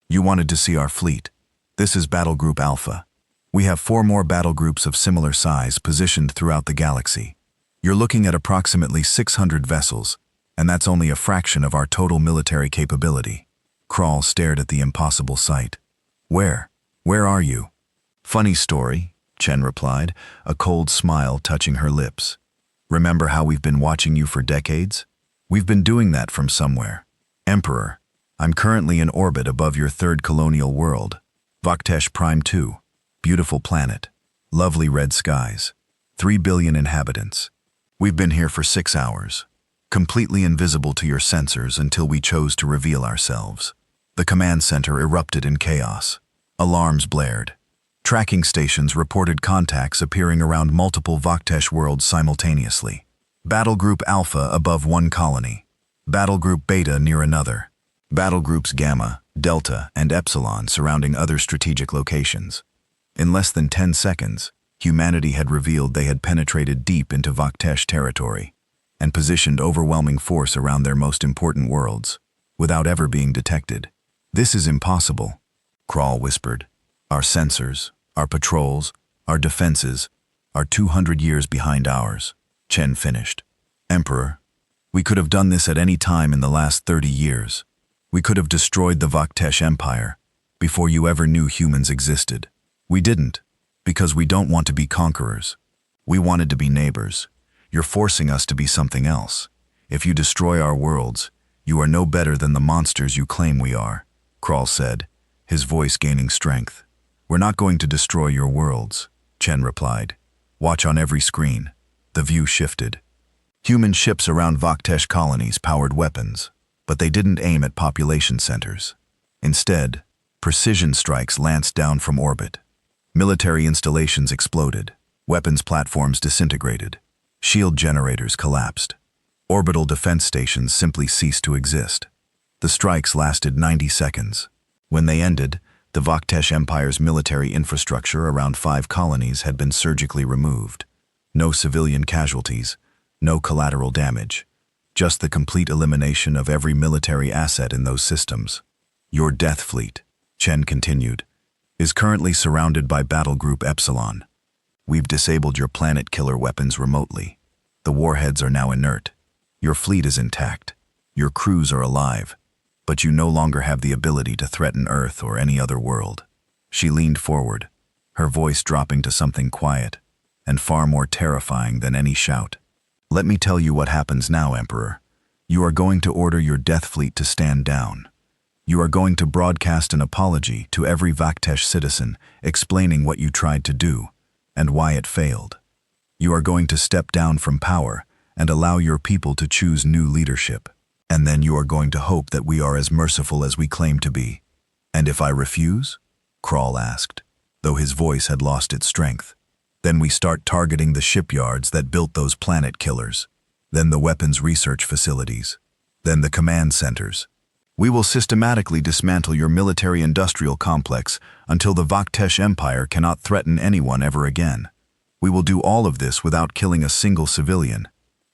You wanted to see our fleet. This is Battle Group Alpha. We have 4 more battle groups of similar size positioned throughout the galaxy. You're looking at approximately 600 vessels, And that's only a fraction of our total military capability. Crawl stared at the impossible sight. Where? Where are you? Funny story, Chen replied, a cold smile touching her lips. Remember how we've been watching you for decades? We've been doing that from somewhere. Emperor, I'm currently in orbit above your third colonial world, Vaktesh Prime 2. Beautiful planet. Lovely red skies. 3 billion inhabitants. We've been here for 6 hours, completely invisible to your sensors until we chose to reveal ourselves. The command center erupted in chaos. Alarms blared. Tracking stations reported contacts appearing around multiple Vaktesh worlds simultaneously. Battle Group Alpha above one colony. Battle Group Beta near another. Battle Groups Gamma, Delta, and Epsilon surrounding other strategic locations. In less than 10 seconds, humanity had revealed they had penetrated deep into Vaktesh territory and positioned overwhelming force around their most important worlds, without ever being detected. This is impossible, Crawl whispered. Our sensors, our patrols, our defenses are 200 years behind ours, Chen finished. Emperor, we could have done this at any time in the last 30 years. We could have destroyed the Vaktesh Empire before you ever knew humans existed. We didn't, because we don't want to be conquerors. We wanted to be neighbors. You're forcing us to be something else. If you destroy our worlds, you are no better than the monsters you claim we are, Crawl said, his voice gaining strength. We're not going to destroy your worlds, Chen replied. Watch on every screen. The view shifted. Human ships around Vaktesh colonies powered weapons, but they didn't aim at population centers. Instead, precision strikes lanced down from orbit. Military installations exploded. Weapons platforms disintegrated. Shield generators collapsed. Orbital defense stations simply ceased to exist. The strikes lasted 90 seconds. When they ended, the Vaktesh Empire's military infrastructure around 5 colonies had been surgically removed. No civilian casualties, no collateral damage, just the complete elimination of every military asset in those systems. Your death fleet, Chen continued, is currently surrounded by Battle Group Epsilon. We've disabled your planet-killer weapons remotely. The warheads are now inert. Your fleet is intact. Your crews are alive. But you no longer have the ability to threaten Earth or any other world. She leaned forward, her voice dropping to something quiet and far more terrifying than any shout. Let me tell you what happens now, Emperor. You are going to order your death fleet to stand down. You are going to broadcast an apology to every Vaktesh citizen explaining what you tried to do and why it failed. You are going to step down from power and allow your people to choose new leadership. And then you are going to hope that we are as merciful as we claim to be. And if I refuse? Crawl asked, though his voice had lost its strength. Then we start targeting the shipyards that built those planet killers. Then the weapons research facilities. Then the command centers. We will systematically dismantle your military-industrial complex until the Vaktesh Empire cannot threaten anyone ever again. We will do all of this without killing a single civilian,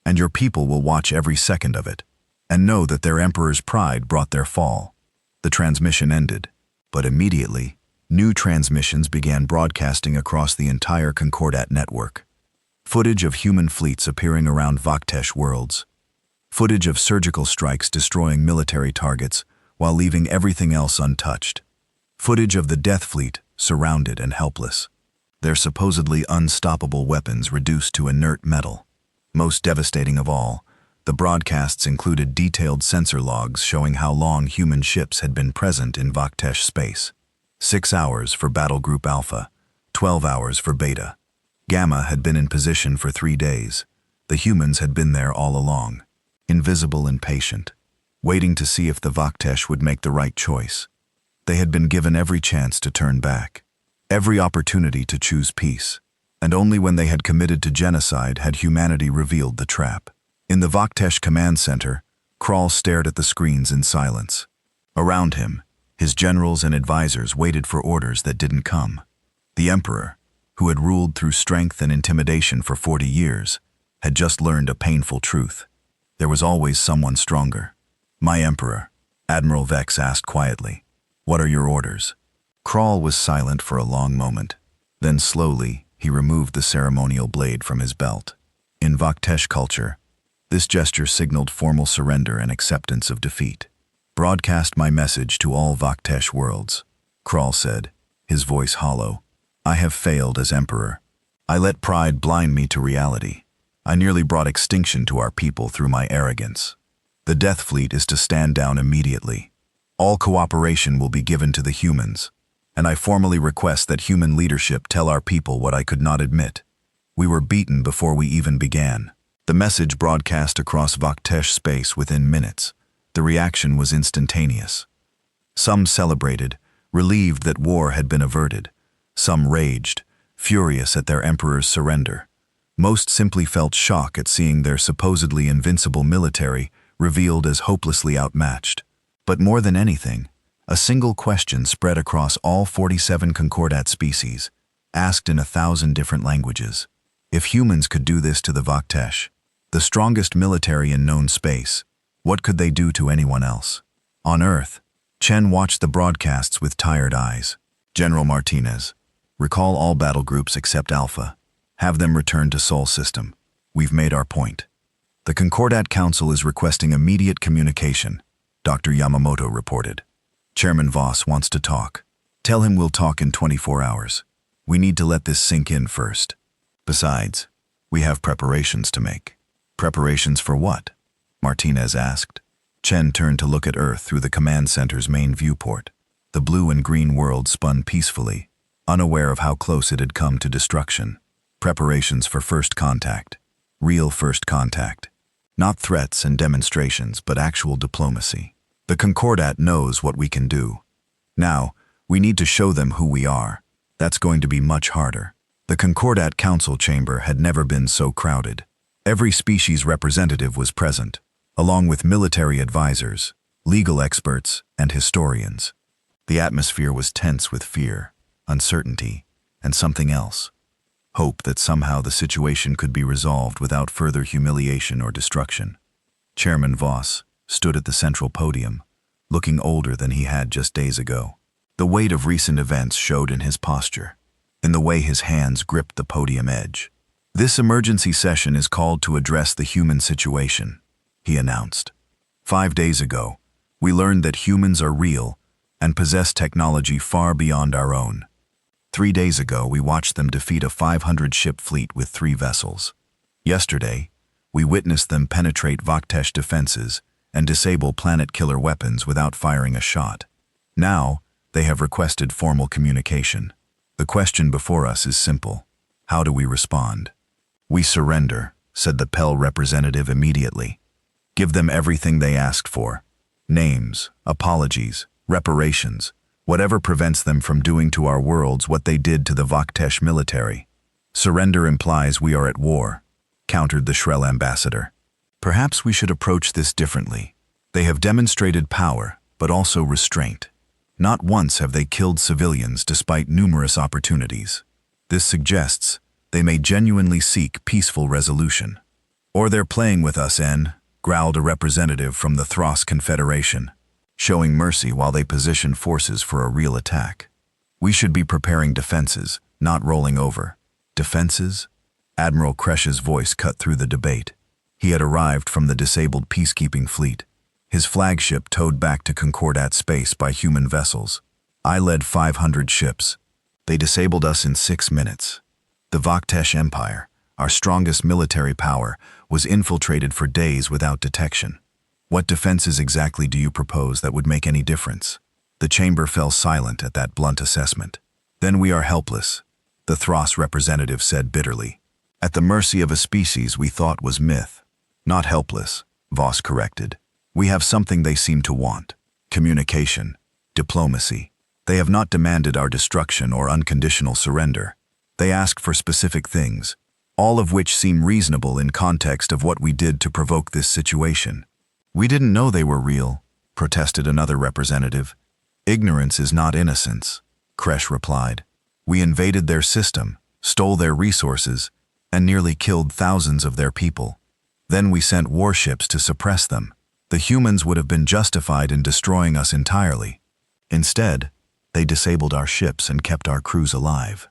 and your people will watch every second of it and know that their emperor's pride brought their fall. The transmission ended, but immediately, new transmissions began broadcasting across the entire Concordat network. Footage of human fleets appearing around Vaktesh worlds. Footage of surgical strikes destroying military targets while leaving everything else untouched. Footage of the Death Fleet, surrounded and helpless. Their supposedly unstoppable weapons reduced to inert metal. Most devastating of all, the broadcasts included detailed sensor logs showing how long human ships had been present in Vaktesh space. 6 hours for Battle Group Alpha, 12 hours for Beta. Gamma had been in position for 3 days. The humans had been there all along, invisible and patient, waiting to see if the Vaktesh would make the right choice. They had been given every chance to turn back, every opportunity to choose peace, and only when they had committed to genocide had humanity revealed the trap. In the Vaktesh command center, Crawl stared at the screens in silence. Around him, his generals and advisors waited for orders that didn't come. The Emperor, who had ruled through strength and intimidation for 40 years, had just learned a painful truth. There was always someone stronger. My Emperor, Admiral Vex asked quietly, what are your orders? Crawl was silent for a long moment. Then slowly, he removed the ceremonial blade from his belt. In Vaktesh culture, This gesture signaled formal surrender and acceptance of defeat. "Broadcast my message to all Vaktesh worlds," Kral said, his voice hollow. "I have failed as emperor. I let pride blind me to reality. I nearly brought extinction to our people through my arrogance. The Death Fleet is to stand down immediately. All cooperation will be given to the humans, and I formally request that human leadership tell our people what I could not admit. We were beaten before we even began." The message broadcast across Vaktesh space within minutes. The reaction was instantaneous. Some celebrated, relieved that war had been averted. Some raged, furious at their emperor's surrender. Most simply felt shock at seeing their supposedly invincible military revealed as hopelessly outmatched. But more than anything, a single question spread across all 47 Concordat species, asked in 1,000 different languages. If humans could do this to the Vaktesh, the strongest military in known space, what could they do to anyone else? On Earth, Chen watched the broadcasts with tired eyes. "General Martinez, recall all battle groups except Alpha. Have them return to Sol System. We've made our point." "The Concordat Council is requesting immediate communication," Dr. Yamamoto reported. "Chairman Voss wants to talk. Tell him we'll talk in 24 hours. We need to let this sink in first. Besides, we have preparations to make." "Preparations for what?" Martinez asked. Chen turned to look at Earth through the command center's main viewport. The blue and green world spun peacefully, unaware of how close it had come to destruction. Preparations for first contact. Real first contact. Not threats and demonstrations, but actual diplomacy. The Concordat knows what we can do. Now, we need to show them who we are. That's going to be much harder. The Concordat Council chamber had never been so crowded. Every species representative was present, along with military advisors, legal experts, and historians. The atmosphere was tense with fear, uncertainty, and something else. Hope that somehow the situation could be resolved without further humiliation or destruction. Chairman Voss stood at the central podium, looking older than he had just days ago. The weight of recent events showed in his posture, in the way his hands gripped the podium edge. "This emergency session is called to address the human situation," he announced. 5 days ago, we learned that humans are real and possess technology far beyond our own. 3 days ago, we watched them defeat a 500-ship fleet with 3 vessels. Yesterday, we witnessed them penetrate Vaktesh defenses and disable planet-killer weapons without firing a shot. Now, they have requested formal communication. The question before us is simple. How do we respond? "We surrender," said the Pell representative immediately. "Give them everything they asked for. Names, apologies, reparations, whatever prevents them from doing to our worlds what they did to the Vaktesh military. Surrender implies we are at war," countered the Shrell ambassador. "Perhaps we should approach this differently. They have demonstrated power, but also restraint. Not once have they killed civilians despite numerous opportunities. This suggests they may genuinely seek peaceful resolution." "Or they're playing with us, growled a representative from the Thros Confederation, "showing mercy while they position forces for a real attack. We should be preparing defenses, not rolling over." "Defenses?" Admiral Kresh's voice cut through the debate. He had arrived from the disabled peacekeeping fleet, his flagship towed back to Concordat space by human vessels. "I led 500 ships. They disabled us in 6 minutes. The Vaktesh Empire, our strongest military power, was infiltrated for days without detection. What defenses exactly do you propose that would make any difference?" The chamber fell silent at that blunt assessment. "Then we are helpless," the Thros representative said bitterly. "At the mercy of a species we thought was myth." "Not helpless," Voss corrected. "We have something they seem to want. Communication, diplomacy. They have not demanded our destruction or unconditional surrender. They ask for specific things, all of which seem reasonable in context of what we did to provoke this situation." "We didn't know they were real," protested another representative. "Ignorance is not innocence," Kresh replied. "We invaded their system, stole their resources, and nearly killed thousands of their people. Then we sent warships to suppress them. The humans would have been justified in destroying us entirely. Instead, they disabled our ships and kept our crews alive.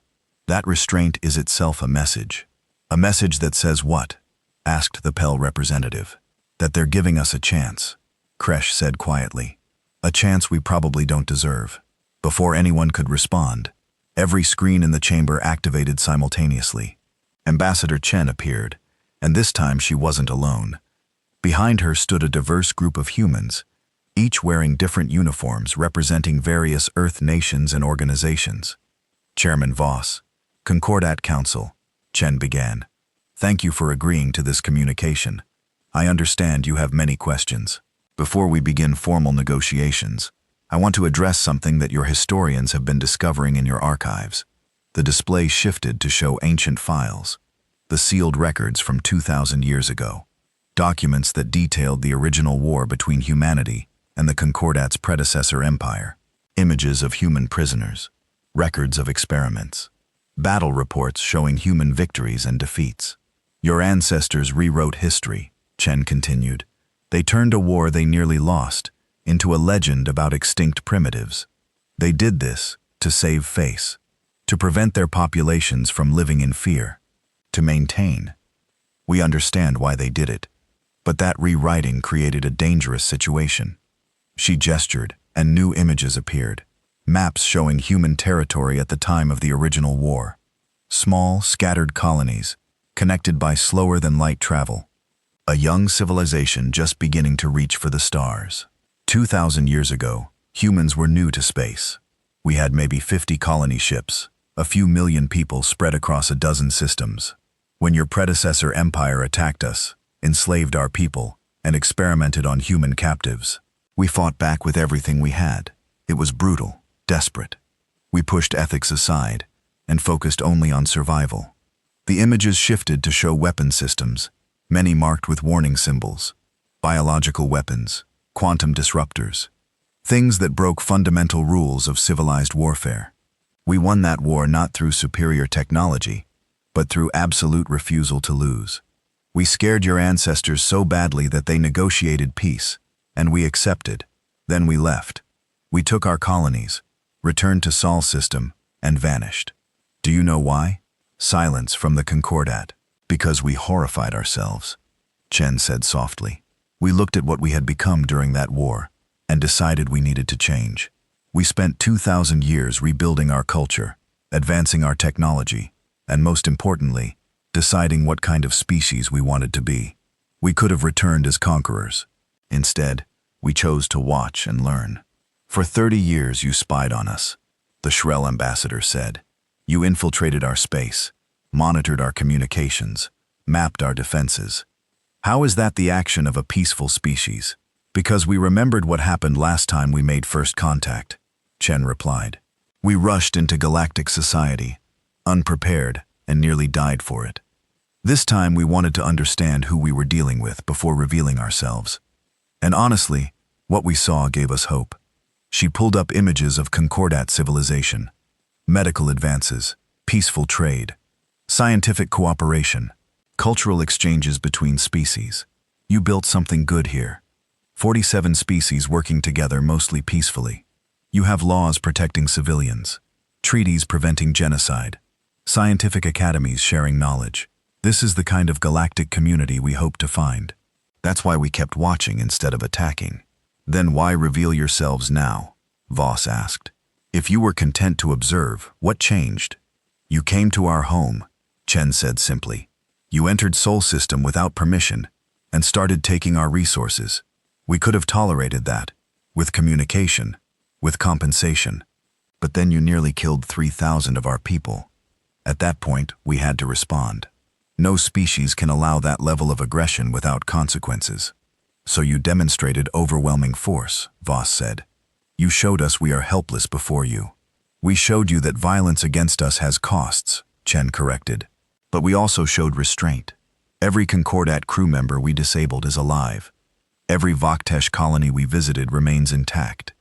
That restraint is itself a message. A message that says what? asked the Pell representative. That they're giving us a chance, Kresh said quietly. A chance we probably don't deserve. Before anyone could respond, every screen in the chamber activated simultaneously. Ambassador Chen appeared, and this time she wasn't alone. Behind her stood a diverse group of humans, each wearing different uniforms representing various Earth nations and organizations. Chairman Voss, Concordat Council, Chen began. Thank you for agreeing to this communication. I understand you have many questions. Before we begin formal negotiations, I want to address something that your historians have been discovering in your archives. The display shifted to show ancient files, the sealed records from 2,000 years ago, documents that detailed the original war between humanity and the Concordat's predecessor empire, images of human prisoners, records of experiments, battle reports showing human victories and defeats. Your ancestors rewrote history, Chen continued. They turned a war they nearly lost into a legend about extinct primitives. They did this to save face, to prevent their populations from living in fear, to maintain. We understand why they did it, but that rewriting created a dangerous situation. She gestured, and new images appeared, maps showing human territory at the time of the original war. Small, scattered colonies, connected by slower-than-light travel. A young civilization just beginning to reach for the stars. 2,000 years ago, humans were new to space. We had maybe 50 colony ships, a few million people spread across a dozen systems. When your predecessor empire attacked us, enslaved our people, and experimented on human captives, we fought back with everything we had. It was brutal, desperate. We pushed ethics aside and focused only on survival. The images shifted to show weapon systems, many marked with warning symbols, biological weapons, quantum disruptors, things that broke fundamental rules of civilized warfare. We won that war not through superior technology, but through absolute refusal to lose. We scared your ancestors so badly that they negotiated peace, and we accepted. Then we left. We took our colonies, returned to Sol system, and vanished. Do you know why? Silence from the Concordat. Because we horrified ourselves, Chen said softly. We looked at what we had become during that war and decided we needed to change. We spent 2,000 years rebuilding our culture, advancing our technology, and most importantly, deciding what kind of species we wanted to be. We could have returned as conquerors. Instead, we chose to watch and learn. For 30 years you spied on us, the Shrell ambassador said. You infiltrated our space, monitored our communications, mapped our defenses. How is that the action of a peaceful species? Because we remembered what happened last time we made first contact, Chen replied. We rushed into galactic society, unprepared, and nearly died for it. This time we wanted to understand who we were dealing with before revealing ourselves. And honestly, what we saw gave us hope. She pulled up images of Concordat civilization, medical advances, peaceful trade, scientific cooperation, cultural exchanges between species. You built something good here. 47 species working together mostly peacefully. You have laws protecting civilians, treaties preventing genocide, scientific academies sharing knowledge. This is the kind of galactic community we hope to find. That's why we kept watching instead of attacking. Then why reveal yourselves now? Voss asked. If you were content to observe, what changed? You came to our home, Chen said simply. You entered Sol System without permission and started taking our resources. We could have tolerated that, with communication, with compensation. But then you nearly killed 3,000 of our people. At that point, we had to respond. No species can allow that level of aggression without consequences. So you demonstrated overwhelming force, Voss said. You showed us we are helpless before you. We showed you that violence against us has costs, Chen corrected. But we also showed restraint. Every Concordat crew member we disabled is alive. Every Vaktesh colony we visited remains intact.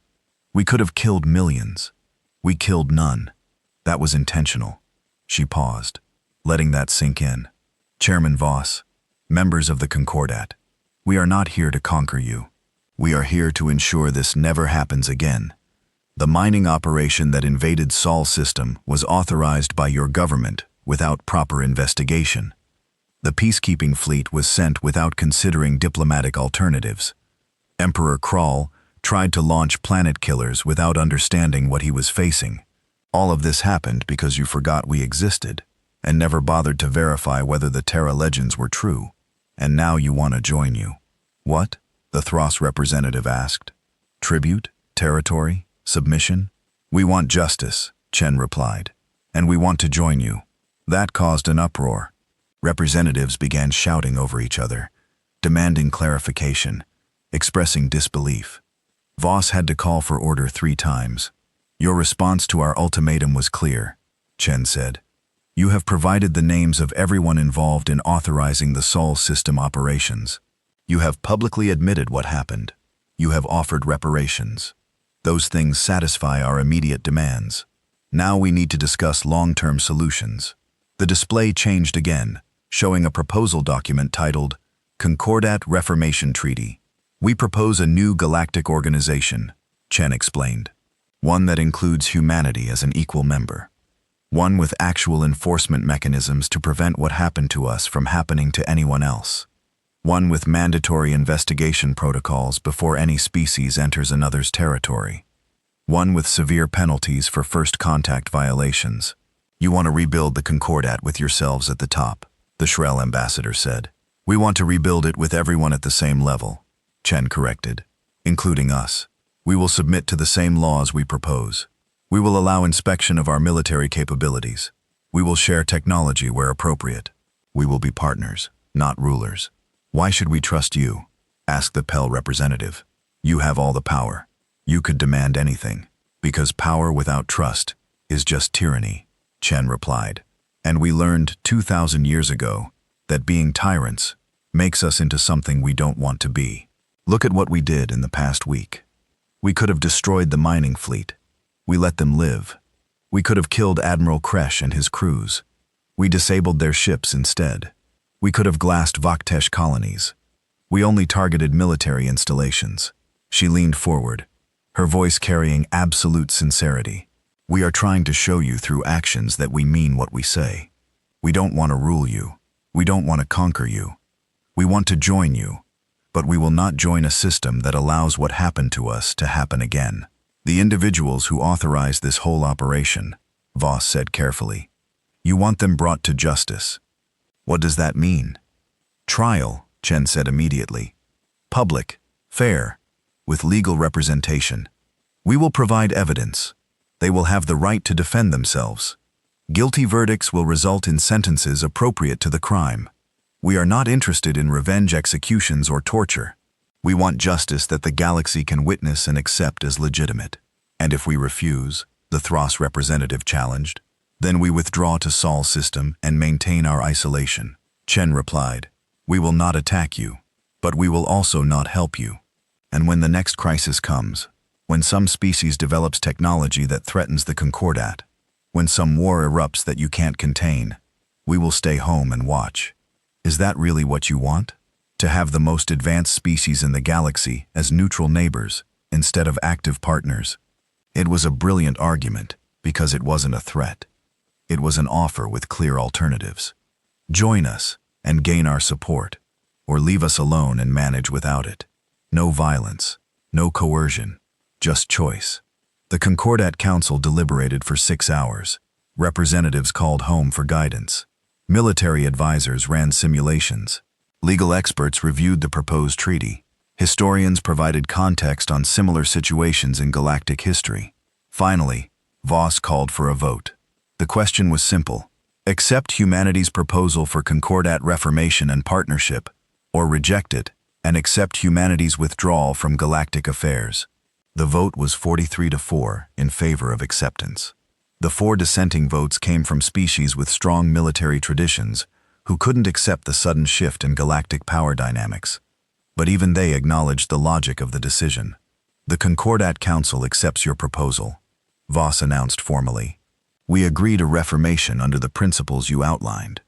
We could have killed millions. We killed none. That was intentional. She paused, letting that sink in. Chairman Voss, members of the Concordat, we are not here to conquer you. We are here to ensure this never happens again. The mining operation that invaded Sol System was authorized by your government without proper investigation. The peacekeeping fleet was sent without considering diplomatic alternatives. Emperor Kral tried to launch planet killers without understanding what he was facing. All of this happened because you forgot we existed and never bothered to verify whether the Terra legends were true. And now you want to join you. What? The Thros representative asked. Tribute? Territory? Submission? We want justice, Chen replied. And we want to join you. That caused an uproar. Representatives began shouting over each other, demanding clarification, expressing disbelief. Voss had to call for order 3 times. Your response to our ultimatum was clear, Chen said. You have provided the names of everyone involved in authorizing the Sol system operations. You have publicly admitted what happened. You have offered reparations. Those things satisfy our immediate demands. Now we need to discuss long-term solutions. The display changed again, showing a proposal document titled Concordat Reformation Treaty. We propose a new galactic organization, Chen explained. One that includes humanity as an equal member. One with actual enforcement mechanisms to prevent what happened to us from happening to anyone else. One with mandatory investigation protocols before any species enters another's territory. One with severe penalties for first contact violations. You want to rebuild the Concordat with yourselves at the top, the Shrell ambassador said. We want to rebuild it with everyone at the same level, Chen corrected, including us. We will submit to the same laws we propose. We will allow inspection of our military capabilities. We will share technology where appropriate. We will be partners, not rulers. Why should we trust you? Asked the Pell representative. You have all the power. You could demand anything. Because power without trust is just tyranny, Chen replied. And we learned 2,000 years ago that being tyrants makes us into something we don't want to be. Look at what we did in the past week. We could have destroyed the mining fleet. We let them live. We could have killed Admiral Kresh and his crews. We disabled their ships instead. We could have glassed Vaktesh colonies. We only targeted military installations. She leaned forward, her voice carrying absolute sincerity. We are trying to show you through actions that we mean what we say. We don't want to rule you. We don't want to conquer you. We want to join you, but we will not join a system that allows what happened to us to happen again. The individuals who authorized this whole operation, Voss said carefully, you want them brought to justice. What does that mean? Trial, Chen said immediately. Public, fair, with legal representation. We will provide evidence. They will have the right to defend themselves. Guilty verdicts will result in sentences appropriate to the crime. We are not interested in revenge executions or torture. We want justice that the galaxy can witness and accept as legitimate. And if we refuse, the Thros representative challenged, then we withdraw to Sol system and maintain our isolation. Chen replied, we will not attack you, but we will also not help you. And when the next crisis comes, when some species develops technology that threatens the Concordat, when some war erupts that you can't contain, we will stay home and watch. Is that really what you want? To have the most advanced species in the galaxy as neutral neighbors instead of active partners? It was a brilliant argument because it wasn't a threat. It was an offer with clear alternatives. Join us and gain our support, or leave us alone and manage without it. No violence, no coercion, just choice. The Concordat Council deliberated for 6 hours. Representatives called home for guidance. Military advisors ran simulations. Legal experts reviewed the proposed treaty. Historians provided context on similar situations in galactic history. Finally, Voss called for a vote. The question was simple. Accept humanity's proposal for Concordat reformation and partnership, or reject it and accept humanity's withdrawal from galactic affairs. The vote was 43-4 in favor of acceptance. The 4 dissenting votes came from species with strong military traditions who couldn't accept the sudden shift in galactic power dynamics. But even they acknowledged the logic of the decision. The Concordat Council accepts your proposal, Voss announced formally. We agree to reformation under the principles you outlined.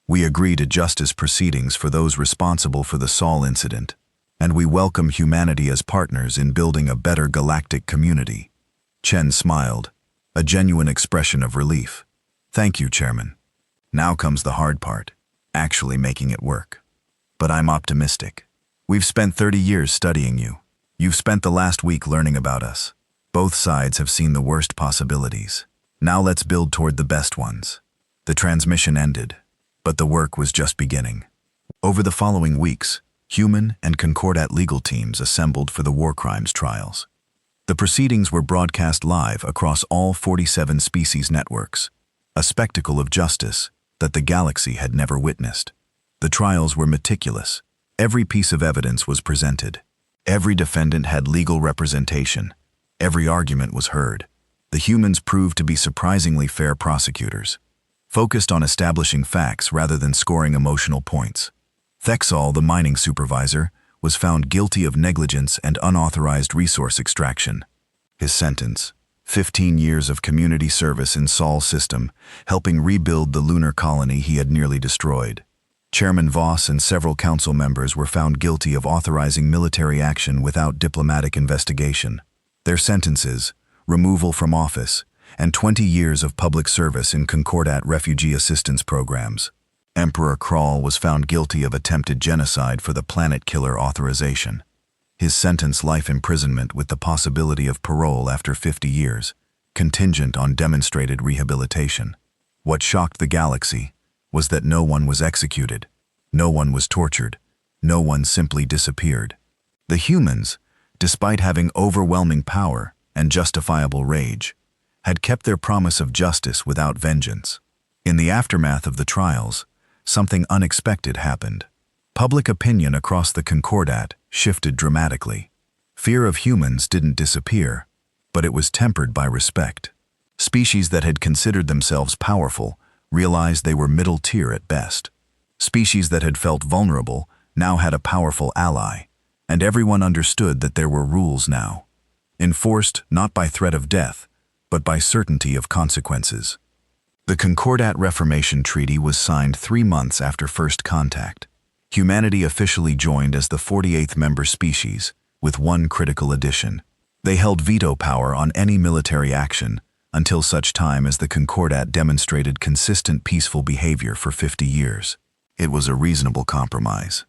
We agree to justice proceedings for those responsible for the Sol incident, and we welcome humanity as partners in building a better galactic community. Chen smiled, a genuine expression of relief. Thank you, Chairman. Now comes the hard part. actually making it work. But I'm optimistic. We've spent 30 years studying you. You've spent the last week learning about us. Both sides have seen the worst possibilities. Now let's build toward the best ones. The transmission ended, but the work was just beginning. Over the following weeks, human and Concordat legal teams assembled for the war crimes trials. The proceedings were broadcast live across all 47 species networks, a spectacle of justice that the galaxy had never witnessed. The trials were meticulous. Every piece of evidence was presented. Every defendant had legal representation. Every argument was heard. The humans proved to be surprisingly fair prosecutors, focused on establishing facts rather than scoring emotional points. Thexol, the mining supervisor, was found guilty of negligence and unauthorized resource extraction. His sentence: 15 years of community service in Sol system, helping rebuild the lunar colony he had nearly destroyed. Chairman Voss and several council members were found guilty of authorizing military action without diplomatic investigation. Their sentences: removal from office and 20 years of public service in Concordat refugee assistance programs. Emperor Kral was found guilty of attempted genocide for the Planet Killer authorization. His sentence: life imprisonment with the possibility of parole after 50 years, contingent on demonstrated rehabilitation. What shocked the galaxy was that no one was executed, no one was tortured, no one simply disappeared. The humans, despite having overwhelming power and justifiable rage, had kept their promise of justice without vengeance. In the aftermath of the trials, something unexpected happened. Public opinion across the Concordat shifted dramatically. Fear of humans didn't disappear, but it was tempered by respect. Species that had considered themselves powerful realized they were middle tier at best. Species that had felt vulnerable now had a powerful ally, and everyone understood that there were rules now, enforced not by threat of death, but by certainty of consequences. The Concordat Reformation Treaty was signed 3 months after first contact. Humanity officially joined as the 48th member species, with one critical addition. They held veto power on any military action until such time as the Concordat demonstrated consistent peaceful behavior for 50 years. It was a reasonable compromise.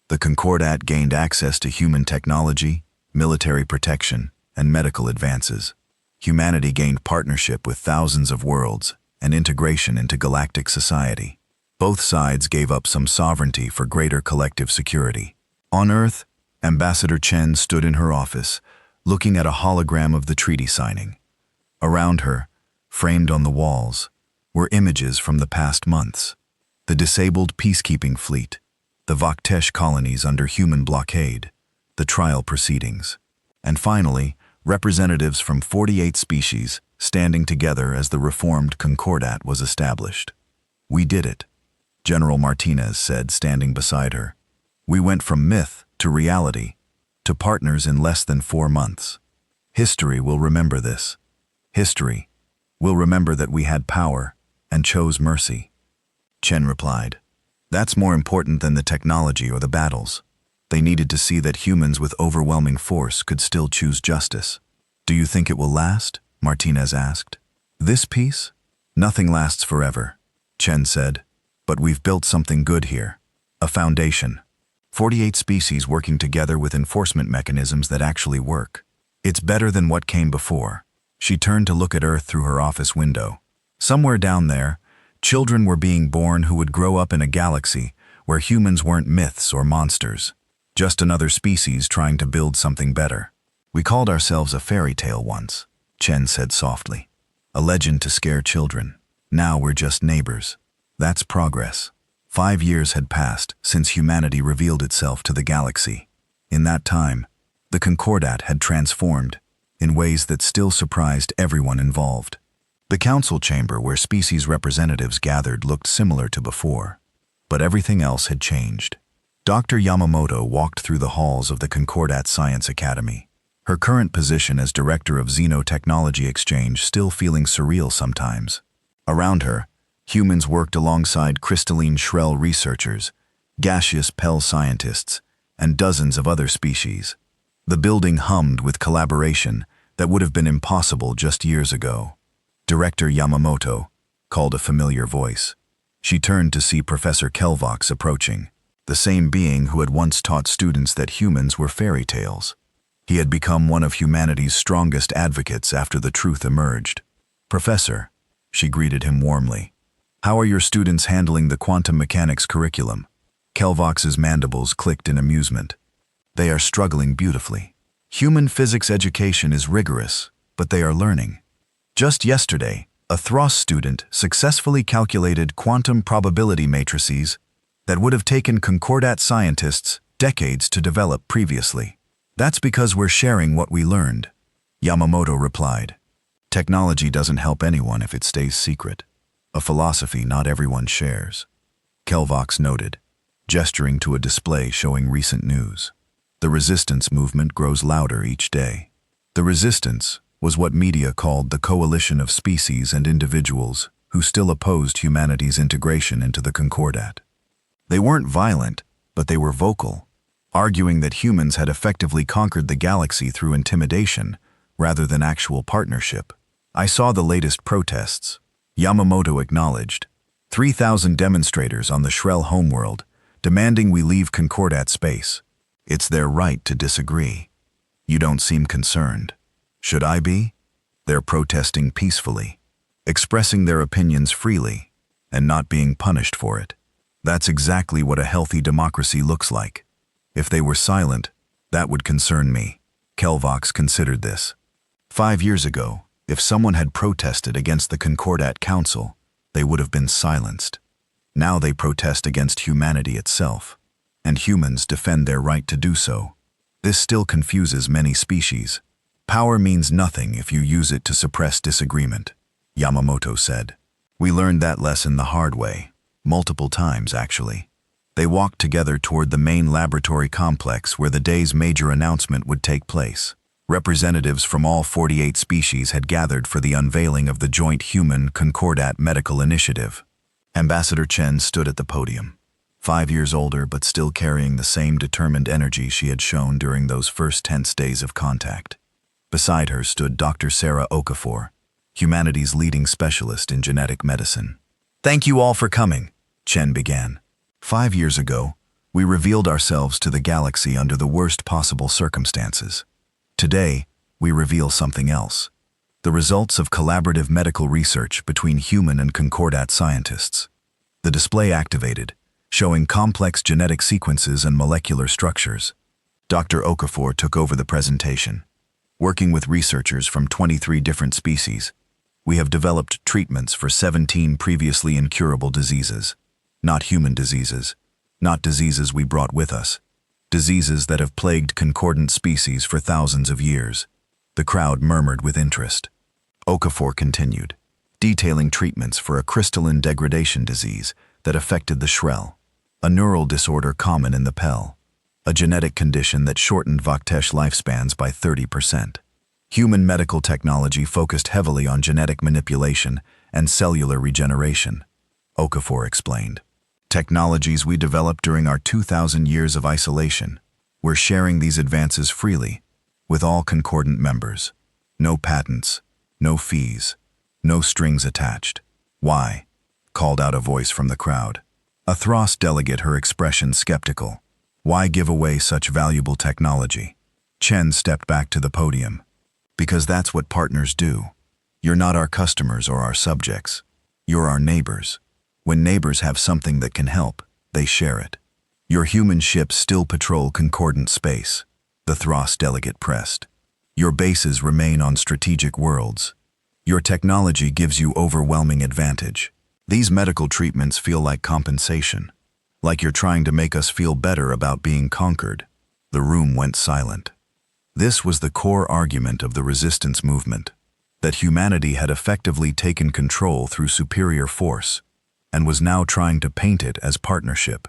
The Concordat gained access to human technology, military protection, and medical advances. Humanity gained partnership with thousands of worlds and integration into galactic society. Both sides gave up some sovereignty for greater collective security. On Earth, Ambassador Chen stood in her office, looking at a hologram of the treaty signing. Around her, framed on the walls, were images from the past months: the disabled peacekeeping fleet, the Vaktesh colonies under human blockade, the trial proceedings, and finally, representatives from 48 species standing together as the reformed Concordat was established. "We did it," General Martinez said, standing beside her. "We went from myth to reality, to partners in less than 4 months. History will remember this. History will remember that we had power and chose mercy." Chen replied, "That's more important than the technology or the battles. They needed to see that humans with overwhelming force could still choose justice." "Do you think it will last?" Martinez asked. "This peace? Nothing lasts forever," Chen said. "But we've built something good here. A foundation. 48 species working together with enforcement mechanisms that actually work. It's better than what came before." She turned to look at Earth through her office window. Somewhere down there, children were being born who would grow up in a galaxy where humans weren't myths or monsters, just another species trying to build something better. "We called ourselves a fairy tale once," Chen said softly. "A legend to scare children. Now we're just neighbors. That's progress." 5 years had passed since humanity revealed itself to the galaxy. In that time, the Concordat had transformed in ways that still surprised everyone involved. The council chamber where species representatives gathered looked similar to before, but everything else had changed. Dr. Yamamoto walked through the halls of the Concordat Science Academy, her current position as director of Xenotechnology Exchange still feeling surreal sometimes. Around her, humans worked alongside crystalline Shrell researchers, gaseous Pell scientists, and dozens of other species. The building hummed with collaboration that would have been impossible just years ago. Director Yamamoto called a familiar voice. She turned to see Professor Kelvox approaching, the same being who had once taught students that humans were fairy tales. He had become one of humanity's strongest advocates after the truth emerged. "Professor," she greeted him warmly, "how are your students handling the quantum mechanics curriculum?" Kelvox's mandibles clicked in amusement. "They are struggling beautifully. Human physics education is rigorous, but they are learning. Just yesterday, a Thros student successfully calculated quantum probability matrices that would have taken Concordat scientists decades to develop previously. That's because we're sharing what we learned," Yamamoto replied. "Technology doesn't help anyone if it stays secret. A philosophy not everyone shares," Kelvox noted, gesturing to a display showing recent news. "The resistance movement grows louder each day." The resistance was what media called the coalition of species and individuals who still opposed humanity's integration into the Concordat. They weren't violent, but they were vocal, arguing that humans had effectively conquered the galaxy through intimidation rather than actual partnership. "I saw the latest protests," Yamamoto acknowledged. 3,000 demonstrators on the Shrell homeworld demanding we leave Concordat space. It's their right to disagree. You don't seem concerned. Should I be? They're protesting peacefully, expressing their opinions freely, and not being punished for it. That's exactly what a healthy democracy looks like. If they were silent, that would concern me. Kelvox considered this. 5 years ago, if someone had protested against the Concordat Council, they would have been silenced. Now they protest against humanity itself, and humans defend their right to do so. This still confuses many species. "Power means nothing if you use it to suppress disagreement," Yamamoto said. "We learned that lesson the hard way, multiple times actually." They walked together toward the main laboratory complex where the day's major announcement would take place. Representatives from all 48 species had gathered for the unveiling of the joint Human Concordat Medical Initiative. Ambassador Chen stood at the podium, 5 years older but still carrying the same determined energy she had shown during those first tense days of contact. Beside her stood Dr. Sarah Okafor, humanity's leading specialist in genetic medicine. "Thank you all for coming," Chen began. 5 years ago, we revealed ourselves to the galaxy under the worst possible circumstances. Today, we reveal something else. The results of collaborative medical research between human and Concordat scientists. The display activated, showing complex genetic sequences and molecular structures. Dr. Okafor took over the presentation. "Working with researchers from 23 different species, we have developed treatments for 17 previously incurable diseases. Not human diseases, not diseases we brought with us. Diseases that have plagued concordant species for thousands of years." The crowd murmured with interest. Okafor continued, detailing treatments for a crystalline degradation disease that affected the Shrell, a neural disorder common in the Pell, a genetic condition that shortened Vaktesh lifespans by 30%. Human medical technology focused heavily on genetic manipulation and cellular regeneration, Okafor explained. "Technologies we developed during our 2,000 years of isolation. We're sharing these advances freely, with all concordant members. No patents, no fees, no strings attached." "Why?" called out a voice from the crowd. A Thros delegate, her expression skeptical. "Why give away such valuable technology?" Chen stepped back to the podium. "Because that's what partners do. You're not our customers or our subjects. You're our neighbors. When neighbors have something that can help, they share it. Your human ships still patrol concordant space," the Thros delegate pressed. "Your bases remain on strategic worlds. Your technology gives you overwhelming advantage. These medical treatments feel like compensation, like you're trying to make us feel better about being conquered." The room went silent. This was the core argument of the resistance movement, that humanity had effectively taken control through superior force, and was now trying to paint it as partnership.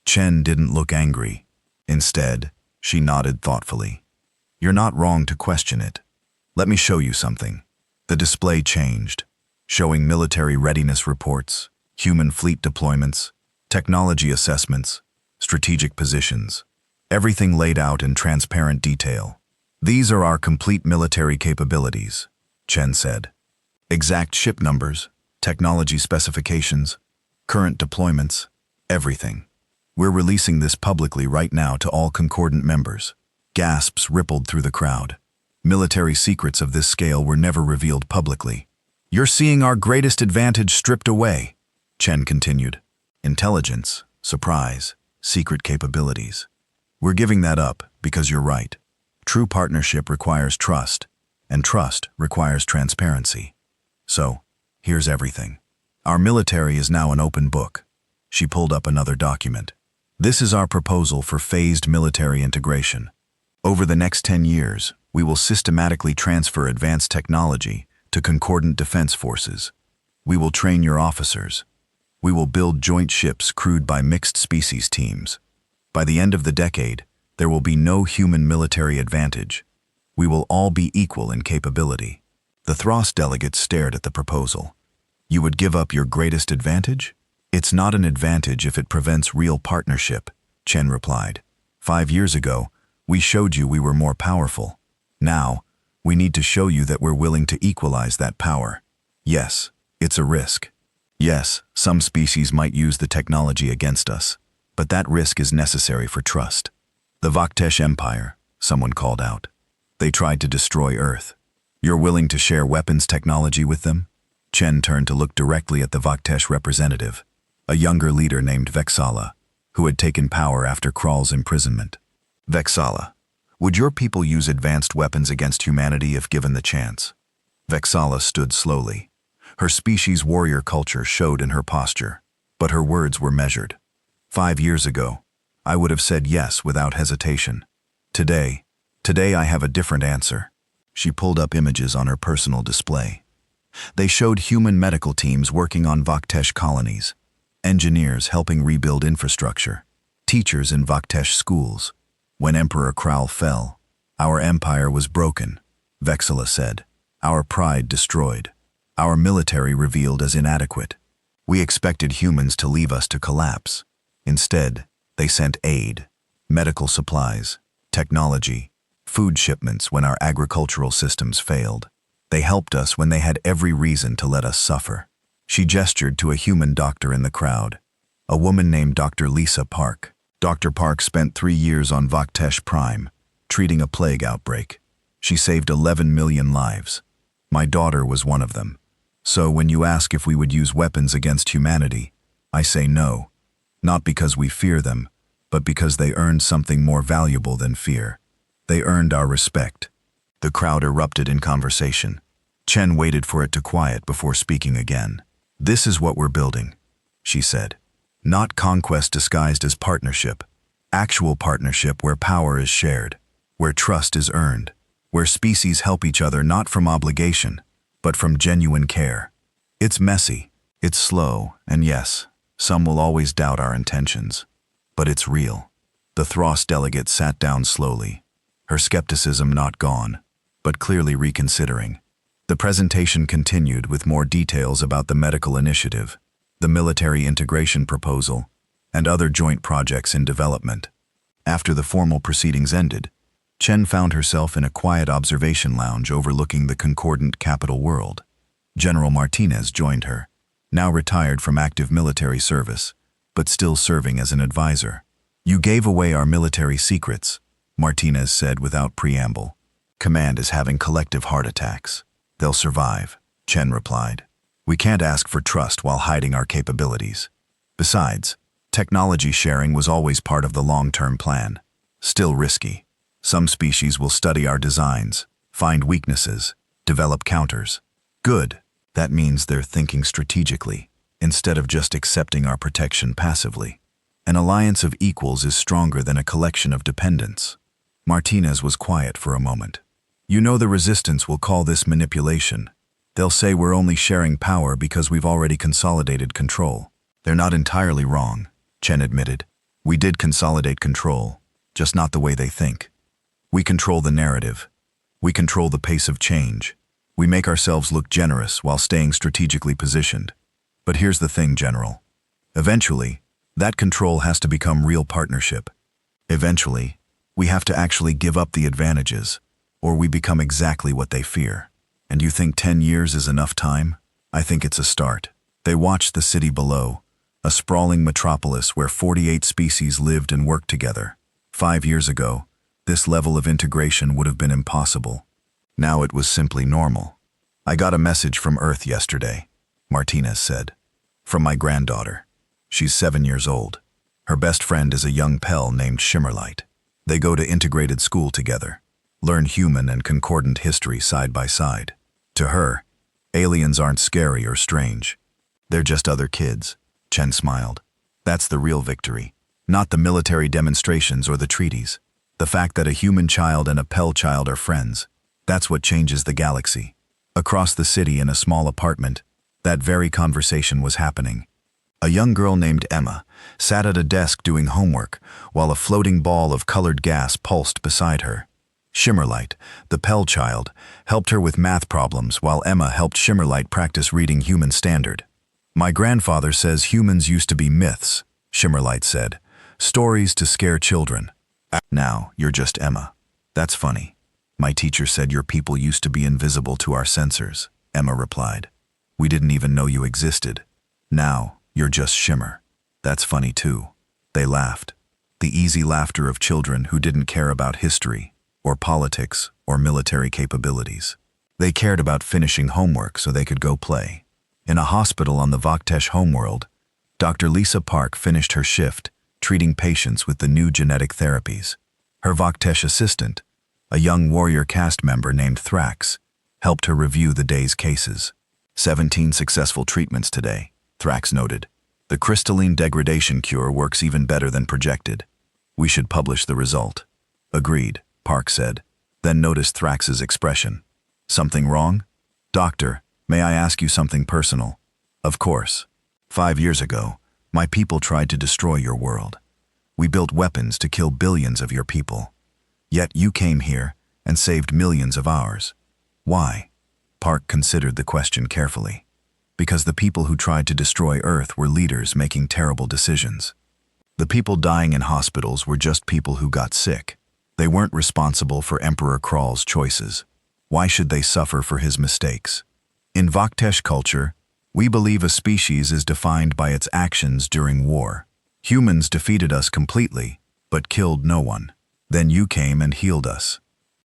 Chen didn't look angry. Instead, she nodded thoughtfully. "You're not wrong to question it. Let me show you something." The display changed, showing military readiness reports, human fleet deployments, technology assessments, strategic positions, everything laid out in transparent detail. "These are our complete military capabilities," Chen said. "Exact ship numbers, technology specifications, current deployments, everything. We're releasing this publicly right now to all concordant members. Gasps rippled through the crowd. Military secrets of this scale were never revealed publicly. You're seeing our greatest advantage stripped away, Chen continued. Intelligence, surprise, secret capabilities. We're giving that up because you're right. True partnership requires trust, and trust requires transparency. So, here's everything. Our military is now an open book. She pulled up another document. This is our proposal for phased military integration. Over the next 10 years, we will systematically transfer advanced technology to concordant defense forces. We will train your officers. We will build joint ships crewed by mixed species teams. By the end of the decade, there will be no human military advantage. We will all be equal in capability. The Thros delegates stared at the proposal. You would give up your greatest advantage? It's not an advantage if it prevents real partnership, Chen replied. 5 years ago, we showed you we were more powerful. Now, we need to show you that we're willing to equalize that power. Yes, it's a risk. Yes, some species might use the technology against us, but that risk is necessary for trust. The Vaktesh Empire, someone called out. They tried to destroy Earth. You're willing to share weapons technology with them? Chen turned to look directly at the Vaktesh representative, a younger leader named Vexala, who had taken power after Kral's imprisonment. Vexala, would your people use advanced weapons against humanity if given the chance? Vexala stood slowly. Her species' warrior culture showed in her posture, but her words were measured. 5 years ago, I would have said yes without hesitation. Today I have a different answer. She pulled up images on her personal display. They showed human medical teams working on Vaktesh colonies, engineers helping rebuild infrastructure, teachers in Vaktesh schools. When Emperor Kral fell, our empire was broken, Vexala said, our pride destroyed, our military revealed as inadequate. We expected humans to leave us to collapse. Instead, they sent aid, medical supplies, technology, food shipments when our agricultural systems failed. They helped us when they had every reason to let us suffer. She gestured to a human doctor in the crowd, a woman named Dr. Lisa Park. Dr. Park spent 3 years on Vaktesh Prime, treating a plague outbreak. She saved 11 million lives. My daughter was one of them. So when you ask if we would use weapons against humanity, I say no. Not because we fear them, but because they earned something more valuable than fear. They earned our respect. The crowd erupted in conversation. Chen waited for it to quiet before speaking again. This is what we're building, she said. Not conquest disguised as partnership. Actual partnership where power is shared, where trust is earned, where species help each other not from obligation, but from genuine care. It's messy, it's slow, and yes, some will always doubt our intentions. But it's real. The Thros delegate sat down slowly, her skepticism not gone, but clearly reconsidering. The presentation continued with more details about the medical initiative, the military integration proposal, and other joint projects in development. After the formal proceedings ended, Chen found herself in a quiet observation lounge overlooking the concordant capital world. General Martinez joined her, now retired from active military service, but still serving as an advisor. You gave away our military secrets, Martinez said without preamble. Command is having collective heart attacks. They'll survive, Chen replied. We can't ask for trust while hiding our capabilities. Besides, technology sharing was always part of the long-term plan. Still risky. Some species will study our designs, find weaknesses, develop counters. Good. That means they're thinking strategically, instead of just accepting our protection passively. An alliance of equals is stronger than a collection of dependents. Martinez was quiet for a moment. You know the resistance will call this manipulation. They'll say we're only sharing power because we've already consolidated control. They're not entirely wrong, Chen admitted. We did consolidate control, just not the way they think. We control the narrative. We control the pace of change. We make ourselves look generous while staying strategically positioned. But here's the thing, General. Eventually, that control has to become real partnership. Eventually, we have to actually give up the advantages, or we become exactly what they fear. And you think 10 years is enough time? I think it's a start. They watched the city below, a sprawling metropolis where 48 species lived and worked together. 5 years ago, this level of integration would have been impossible. Now it was simply normal. "I got a message from Earth yesterday," Martinez said. "From my granddaughter. She's 7 years old. Her best friend is a young Pell named Shimmerlight. They go to integrated school together, learn human and concordant history side by side. To her, aliens aren't scary or strange. They're just other kids." Chen smiled. "That's the real victory. Not the military demonstrations or the treaties. The fact that a human child and a Pell child are friends. That's what changes the galaxy." Across the city in a small apartment, that very conversation was happening. A young girl named Emma sat at a desk doing homework while a floating ball of colored gas pulsed beside her. Shimmerlight, the Pell child, helped her with math problems while Emma helped Shimmerlight practice reading Human Standard. "My grandfather says humans used to be myths," Shimmerlight said. "Stories to scare children. Now you're just Emma. That's funny. My teacher said your people used to be invisible to our sensors," Emma replied. "We didn't even know you existed. Now you're just Shimmer. That's funny too." They laughed. The easy laughter of children who didn't care about history, or politics, or military capabilities. They cared about finishing homework so they could go play. In a hospital on the Vaktesh homeworld, Dr. Lisa Park finished her shift, treating patients with the new genetic therapies. Her Vaktesh assistant, a young warrior caste member named Thrax, helped her review the day's cases. 17 successful treatments today, Thrax noted. "The crystalline degradation cure works even better than projected. We should publish the result." "Agreed," Park said, then noticed Thrax's expression. "Something wrong?" "Doctor, may I ask you something personal?" "Of course. 5 years ago, my people tried to destroy your world. We built weapons to kill billions of your people. Yet you came here and saved millions of ours. Why?" Park considered the question carefully. "Because the people who tried to destroy Earth were leaders making terrible decisions. The people dying in hospitals were just people who got sick. They weren't responsible for Emperor Krall's choices. Why should they suffer for his mistakes? In Vaktesh culture, we believe a species is defined by its actions during war. Humans defeated us completely, but killed no one. Then you came and healed us.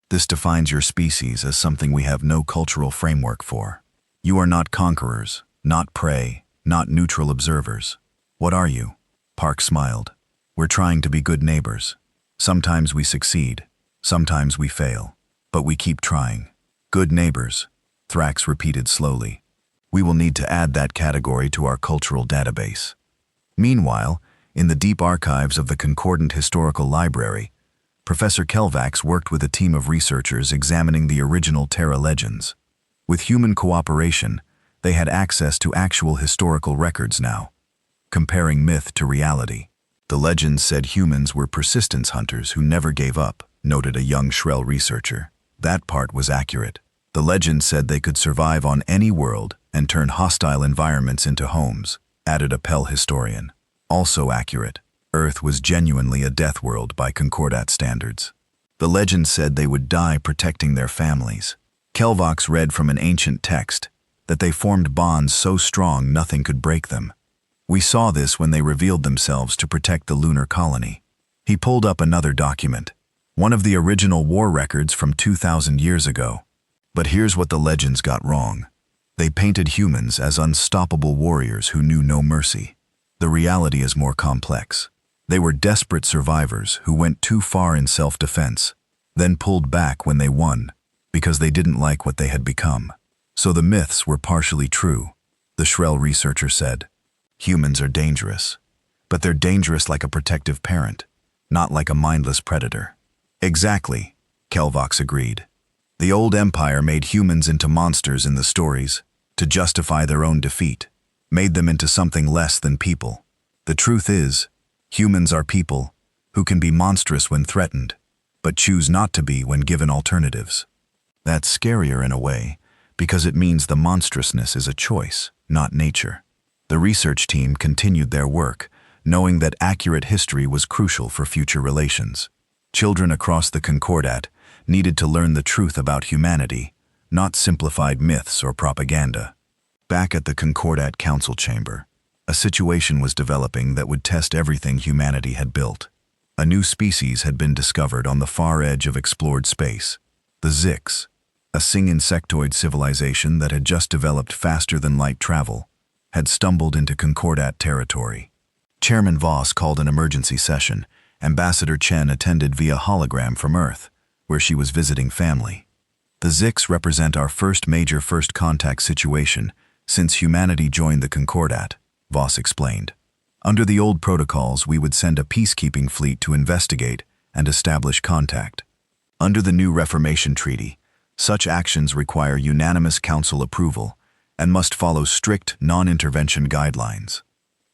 This defines your species as something we have no cultural framework for. You are not conquerors, not prey, not neutral observers. What are you?" Park smiled. "We're trying to be good neighbors. Sometimes we succeed, sometimes we fail, but we keep trying. Good neighbors," Thrax repeated slowly. "We will need to add that category to our cultural database." Meanwhile, in the deep archives of the Concordant Historical Library, Professor Kelvax worked with a team of researchers examining the original Terra legends. With human cooperation, they had access to actual historical records now. Comparing myth to reality, the legends said humans were persistence hunters who never gave up, noted a young Shrell researcher. That part was accurate. The legend said they could survive on any world and turn hostile environments into homes, added a Pell historian. Also accurate. Earth was genuinely a death world by Concordat standards. The legend said they would die protecting their families. Kelvox read from an ancient text that they formed bonds so strong nothing could break them. We saw this when they revealed themselves to protect the lunar colony. He pulled up another document, one of the original war records from 2,000 years ago. But here's what the legends got wrong. They painted humans as unstoppable warriors who knew no mercy. The reality is more complex. They were desperate survivors who went too far in self-defense, then pulled back when they won, because they didn't like what they had become. So the myths were partially true, the Shrell researcher said. Humans are dangerous, but they're dangerous like a protective parent, not like a mindless predator. Exactly, Kelvox agreed. The old empire made humans into monsters in the stories to justify their own defeat, made them into something less than people. The truth is, humans are people who can be monstrous when threatened, but choose not to be when given alternatives. That's scarier in a way, because it means the monstrousness is a choice, not nature. The research team continued their work, knowing that accurate history was crucial for future relations. Children across the Concordat needed to learn the truth about humanity, not simplified myths or propaganda. Back at the Concordat Council chamber, A situation was developing that would test everything humanity had built. A new species had been discovered on the far edge of explored space, the Zix, a insectoid civilization that had just developed faster than light travel, had stumbled into Concordat territory. Chairman Voss called an emergency session. Ambassador Chen attended via hologram from Earth, where she was visiting family. The Zix represent our first major first contact situation since humanity joined the Concordat, Voss explained. Under the old protocols, we would send a peacekeeping fleet to investigate and establish contact. Under the new Reformation Treaty, such actions require unanimous council approval and must follow strict non-intervention guidelines.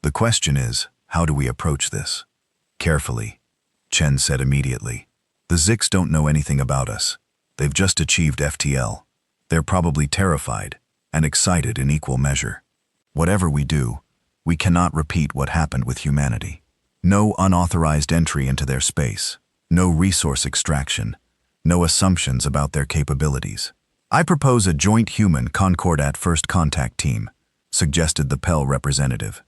The question is, how do we approach this? Carefully, Chen said immediately. The Zix don't know anything about us. They've just achieved FTL. They're probably terrified and excited in equal measure. Whatever we do, we cannot repeat what happened with humanity. No unauthorized entry into their space, no resource extraction, no assumptions about their capabilities. I propose a joint human Concordat first contact team, suggested the Pell representative.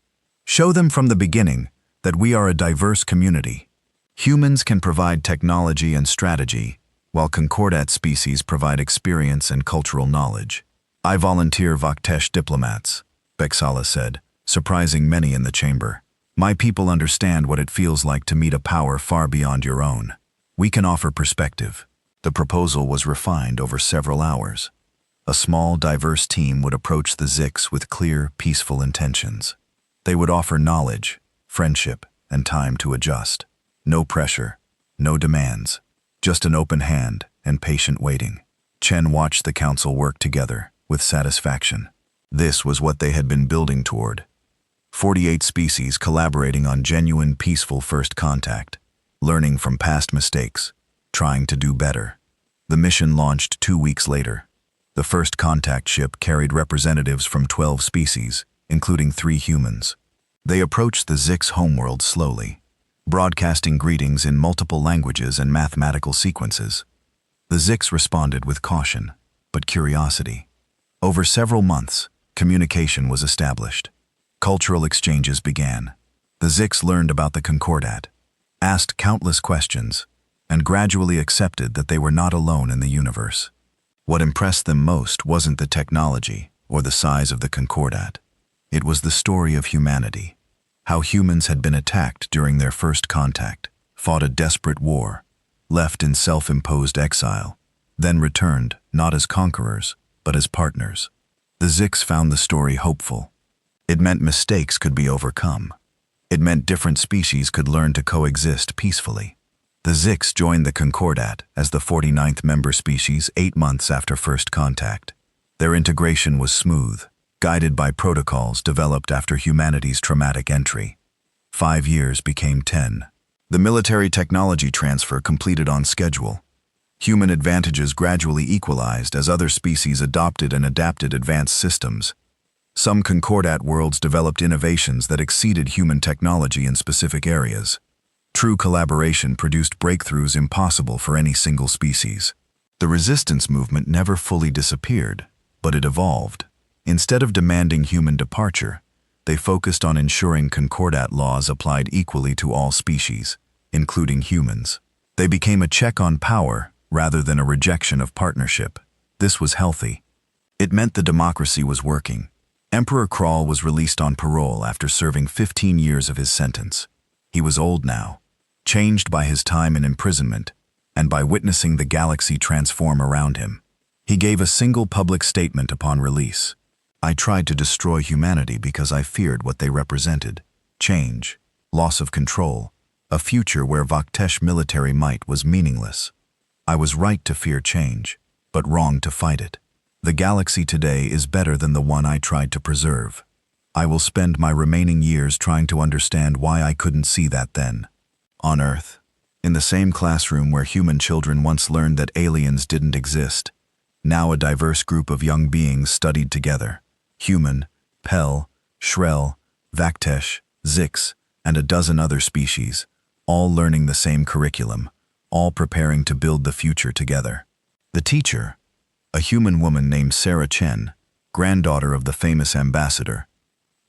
Show them from the beginning that we are a diverse community. Humans can provide technology and strategy, while Concordat species provide experience and cultural knowledge. I volunteer Vaktesh diplomats, Bexala said, surprising many in the chamber. My people understand what it feels like to meet a power far beyond your own. We can offer perspective. The proposal was refined over several hours. A small, diverse team would approach the Zix with clear, peaceful intentions. They would offer knowledge, friendship, and time to adjust. No pressure, no demands, just an open hand and patient waiting. Chen watched the council work together with satisfaction. This was what they had been building toward. 48 species collaborating on genuine, peaceful first contact, learning from past mistakes, trying to do better. The mission launched 2 weeks later. The first contact ship carried representatives from 12 species, including 3 humans. They approached the Zix homeworld slowly, broadcasting greetings in multiple languages and mathematical sequences. The Zix responded with caution, but curiosity. Over several months, communication was established. Cultural exchanges began. The Zix learned about the Concordat, asked countless questions, and gradually accepted that they were not alone in the universe. What impressed them most wasn't the technology or the size of the Concordat. It was the story of humanity, how humans had been attacked during their first contact, fought a desperate war, left in self-imposed exile, then returned not as conquerors, but as partners. The Zix found the story hopeful. It meant mistakes could be overcome. It meant different species could learn to coexist peacefully. The Zix joined the Concordat as the 49th member species 8 months after first contact. Their integration was smooth, guided by protocols developed after humanity's traumatic entry. 5 years became 10. The military technology transfer completed on schedule. Human advantages gradually equalized as other species adopted and adapted advanced systems. Some Concordat worlds developed innovations that exceeded human technology in specific areas. True collaboration produced breakthroughs impossible for any single species. The resistance movement never fully disappeared, but it evolved. Instead of demanding human departure, they focused on ensuring Concordat laws applied equally to all species, including humans. They became a check on power rather than a rejection of partnership. This was healthy. It meant the democracy was working. Emperor Kral was released on parole after serving 15 years of his sentence. He was old now, changed by his time in imprisonment and by witnessing the galaxy transform around him. He gave a single public statement upon release. I tried to destroy humanity because I feared what they represented: change, loss of control, a future where Vaktesh military might was meaningless. I was right to fear change, but wrong to fight it. The galaxy today is better than the one I tried to preserve. I will spend my remaining years trying to understand why I couldn't see that then. On Earth, in the same classroom where human children once learned that aliens didn't exist, now a diverse group of young beings studied together. Human, Pell, Shrell, Vaktesh, Zix, and a dozen other species, all learning the same curriculum, all preparing to build the future together. The teacher, a human woman named Sarah Chen, granddaughter of the famous ambassador,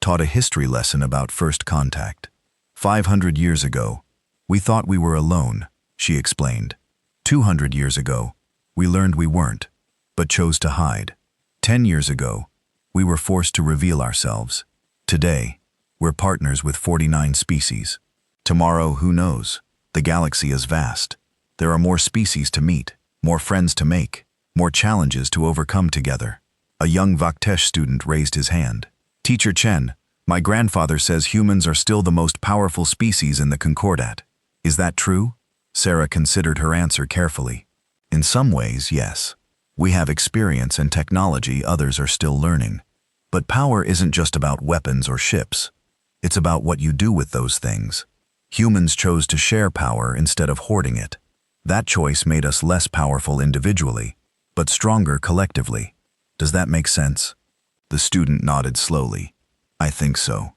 taught a history lesson about first contact. 500 years ago, we thought we were alone, she explained. 200 years ago, we learned we weren't, but chose to hide. 10 years ago, we were forced to reveal ourselves. Today, we're partners with 49 species. Tomorrow, who knows? The galaxy is vast. There are more species to meet, more friends to make, more challenges to overcome together. A young Vaktesh student raised his hand. Teacher Chen, my grandfather says humans are still the most powerful species in the Concordat. Is that true? Sarah considered her answer carefully. In some ways, yes. We have experience and technology others are still learning. But power isn't just about weapons or ships. It's about what you do with those things. Humans chose to share power instead of hoarding it. That choice made us less powerful individually, but stronger collectively. Does that make sense? The student nodded slowly. I think so.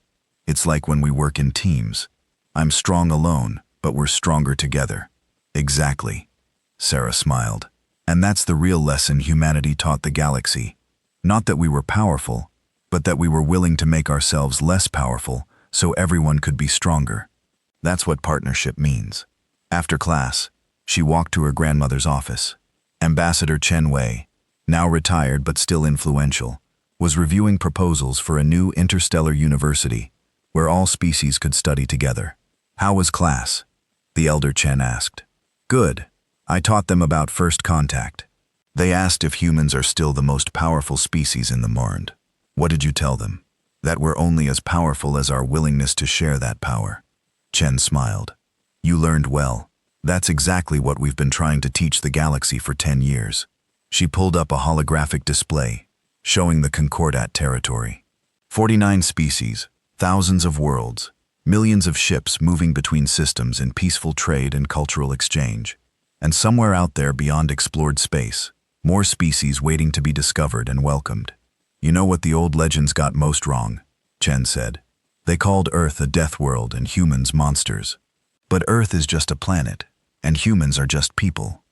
It's like when we work in teams. I'm strong alone, but we're stronger together. Exactly. Sarah smiled. And that's the real lesson humanity taught the galaxy. Not that we were powerful, but that we were willing to make ourselves less powerful so everyone could be stronger. That's what partnership means. After class, she walked to her grandmother's office. Ambassador Chen Wei, now retired but still influential, was reviewing proposals for a new interstellar university where all species could study together. How was class? The elder Chen asked. Good. I taught them about first contact. They asked if humans are still the most powerful species in the Marnd. What did you tell them? That we're only as powerful as our willingness to share that power. Chen smiled. You learned well. That's exactly what we've been trying to teach the galaxy for 10 years. She pulled up a holographic display, showing the Concordat territory. 49 species, thousands of worlds, millions of ships moving between systems in peaceful trade and cultural exchange. And somewhere out there beyond explored space, more species waiting to be discovered and welcomed. You know what the old legends got most wrong, Chen said. They called Earth a death world and humans monsters. But Earth is just a planet, and humans are just people.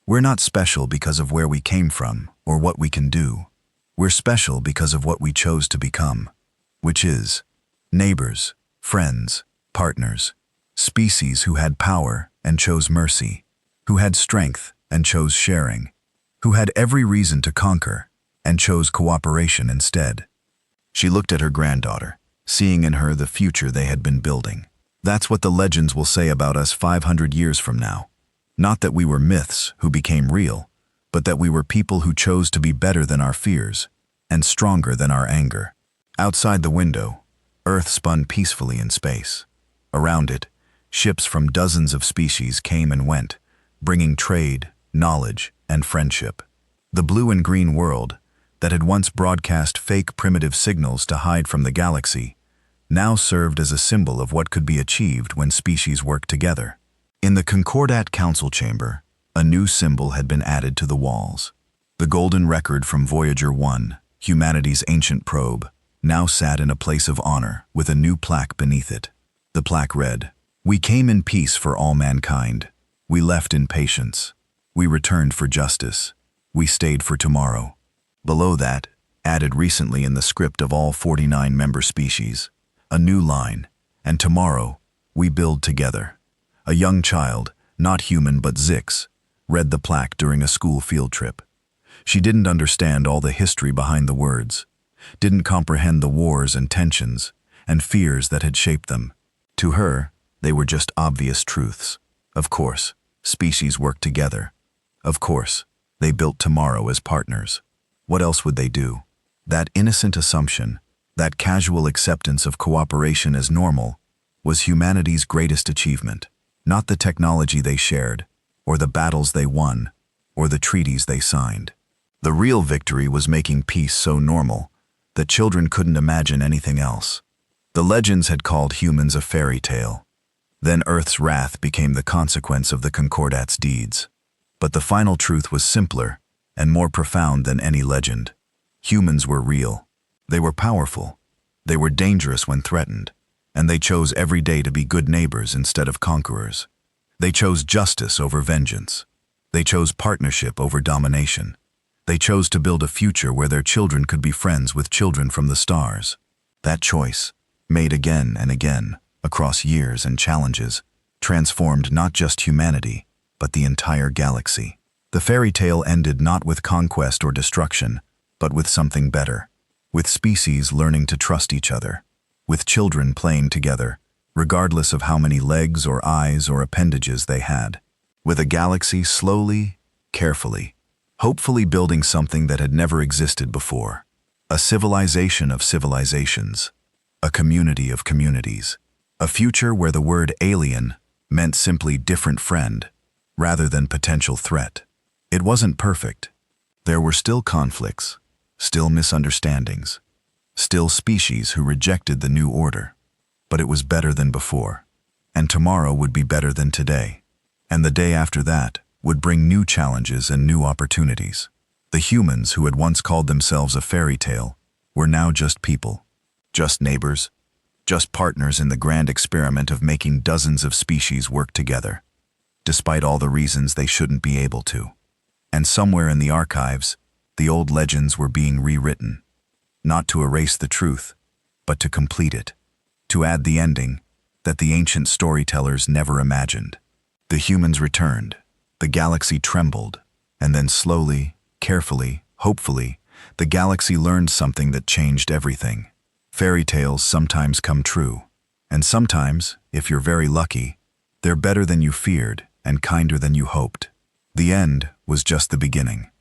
We're not special because of where we came from or what we can do. We're special because of what we chose to become, which is neighbors, friends, partners, species who had power and chose mercy, who had strength and chose sharing, who had every reason to conquer and chose cooperation instead. She looked at her granddaughter, seeing in her the future they had been building. That's what the legends will say about us 500 years from now. Not that we were myths who became real, but that we were people who chose to be better than our fears and stronger than our anger. Outside the window, Earth spun peacefully in space. Around it, ships from dozens of species came and went, bringing trade, knowledge, and friendship. The blue and green world, that had once broadcast fake primitive signals to hide from the galaxy, now served as a symbol of what could be achieved when species worked together. In the Concordat Council Chamber, a new symbol had been added to the walls. The golden record from Voyager 1, humanity's ancient probe, now sat in a place of honor with a new plaque beneath it. The plaque read, "We came in peace for all mankind. We left in patience. We returned for justice. We stayed for tomorrow." Below that, added recently in the script of all 49 member species, a new line, "And tomorrow, we build together." A young child, not human but Zix, read the plaque during a school field trip. She didn't understand all the history behind the words, didn't comprehend the wars and tensions and fears that had shaped them. To her, they were just obvious truths. Of course, species work together. Of course, they built tomorrow as partners. What else would they do? That innocent assumption, that casual acceptance of cooperation as normal, was humanity's greatest achievement. Not the technology they shared, or the battles they won, or the treaties they signed. The real victory was making peace so normal that children couldn't imagine anything else. The legends had called humans a fairy tale. Then Earth's wrath became the consequence of the Concordat's deeds. But the final truth was simpler and more profound than any legend. Humans were real. They were powerful. They were dangerous when threatened. And they chose every day to be good neighbors instead of conquerors. They chose justice over vengeance. They chose partnership over domination. They chose to build a future where their children could be friends with children from the stars. That choice, made again and again, across years and challenges, transformed not just humanity, but the entire galaxy. The fairy tale ended not with conquest or destruction, but with something better. With species learning to trust each other. With children playing together, regardless of how many legs or eyes or appendages they had. With a galaxy slowly, carefully, hopefully building something that had never existed before. A civilization of civilizations. A community of communities. A future where the word alien meant simply different friend, rather than potential threat. It wasn't perfect. There were still conflicts, still misunderstandings, still species who rejected the new order. But it was better than before. And tomorrow would be better than today. And the day after that would bring new challenges and new opportunities. The humans who had once called themselves a fairy tale were now just people, just neighbors, just partners in the grand experiment of making dozens of species work together, despite all the reasons they shouldn't be able to. And somewhere in the archives, the old legends were being rewritten, not to erase the truth, but to complete it, to add the ending that the ancient storytellers never imagined. The humans returned, the galaxy trembled, and then slowly, carefully, hopefully, the galaxy learned something that changed everything. Fairy tales sometimes come true, and sometimes, if you're very lucky, they're better than you feared and kinder than you hoped. The end was just the beginning.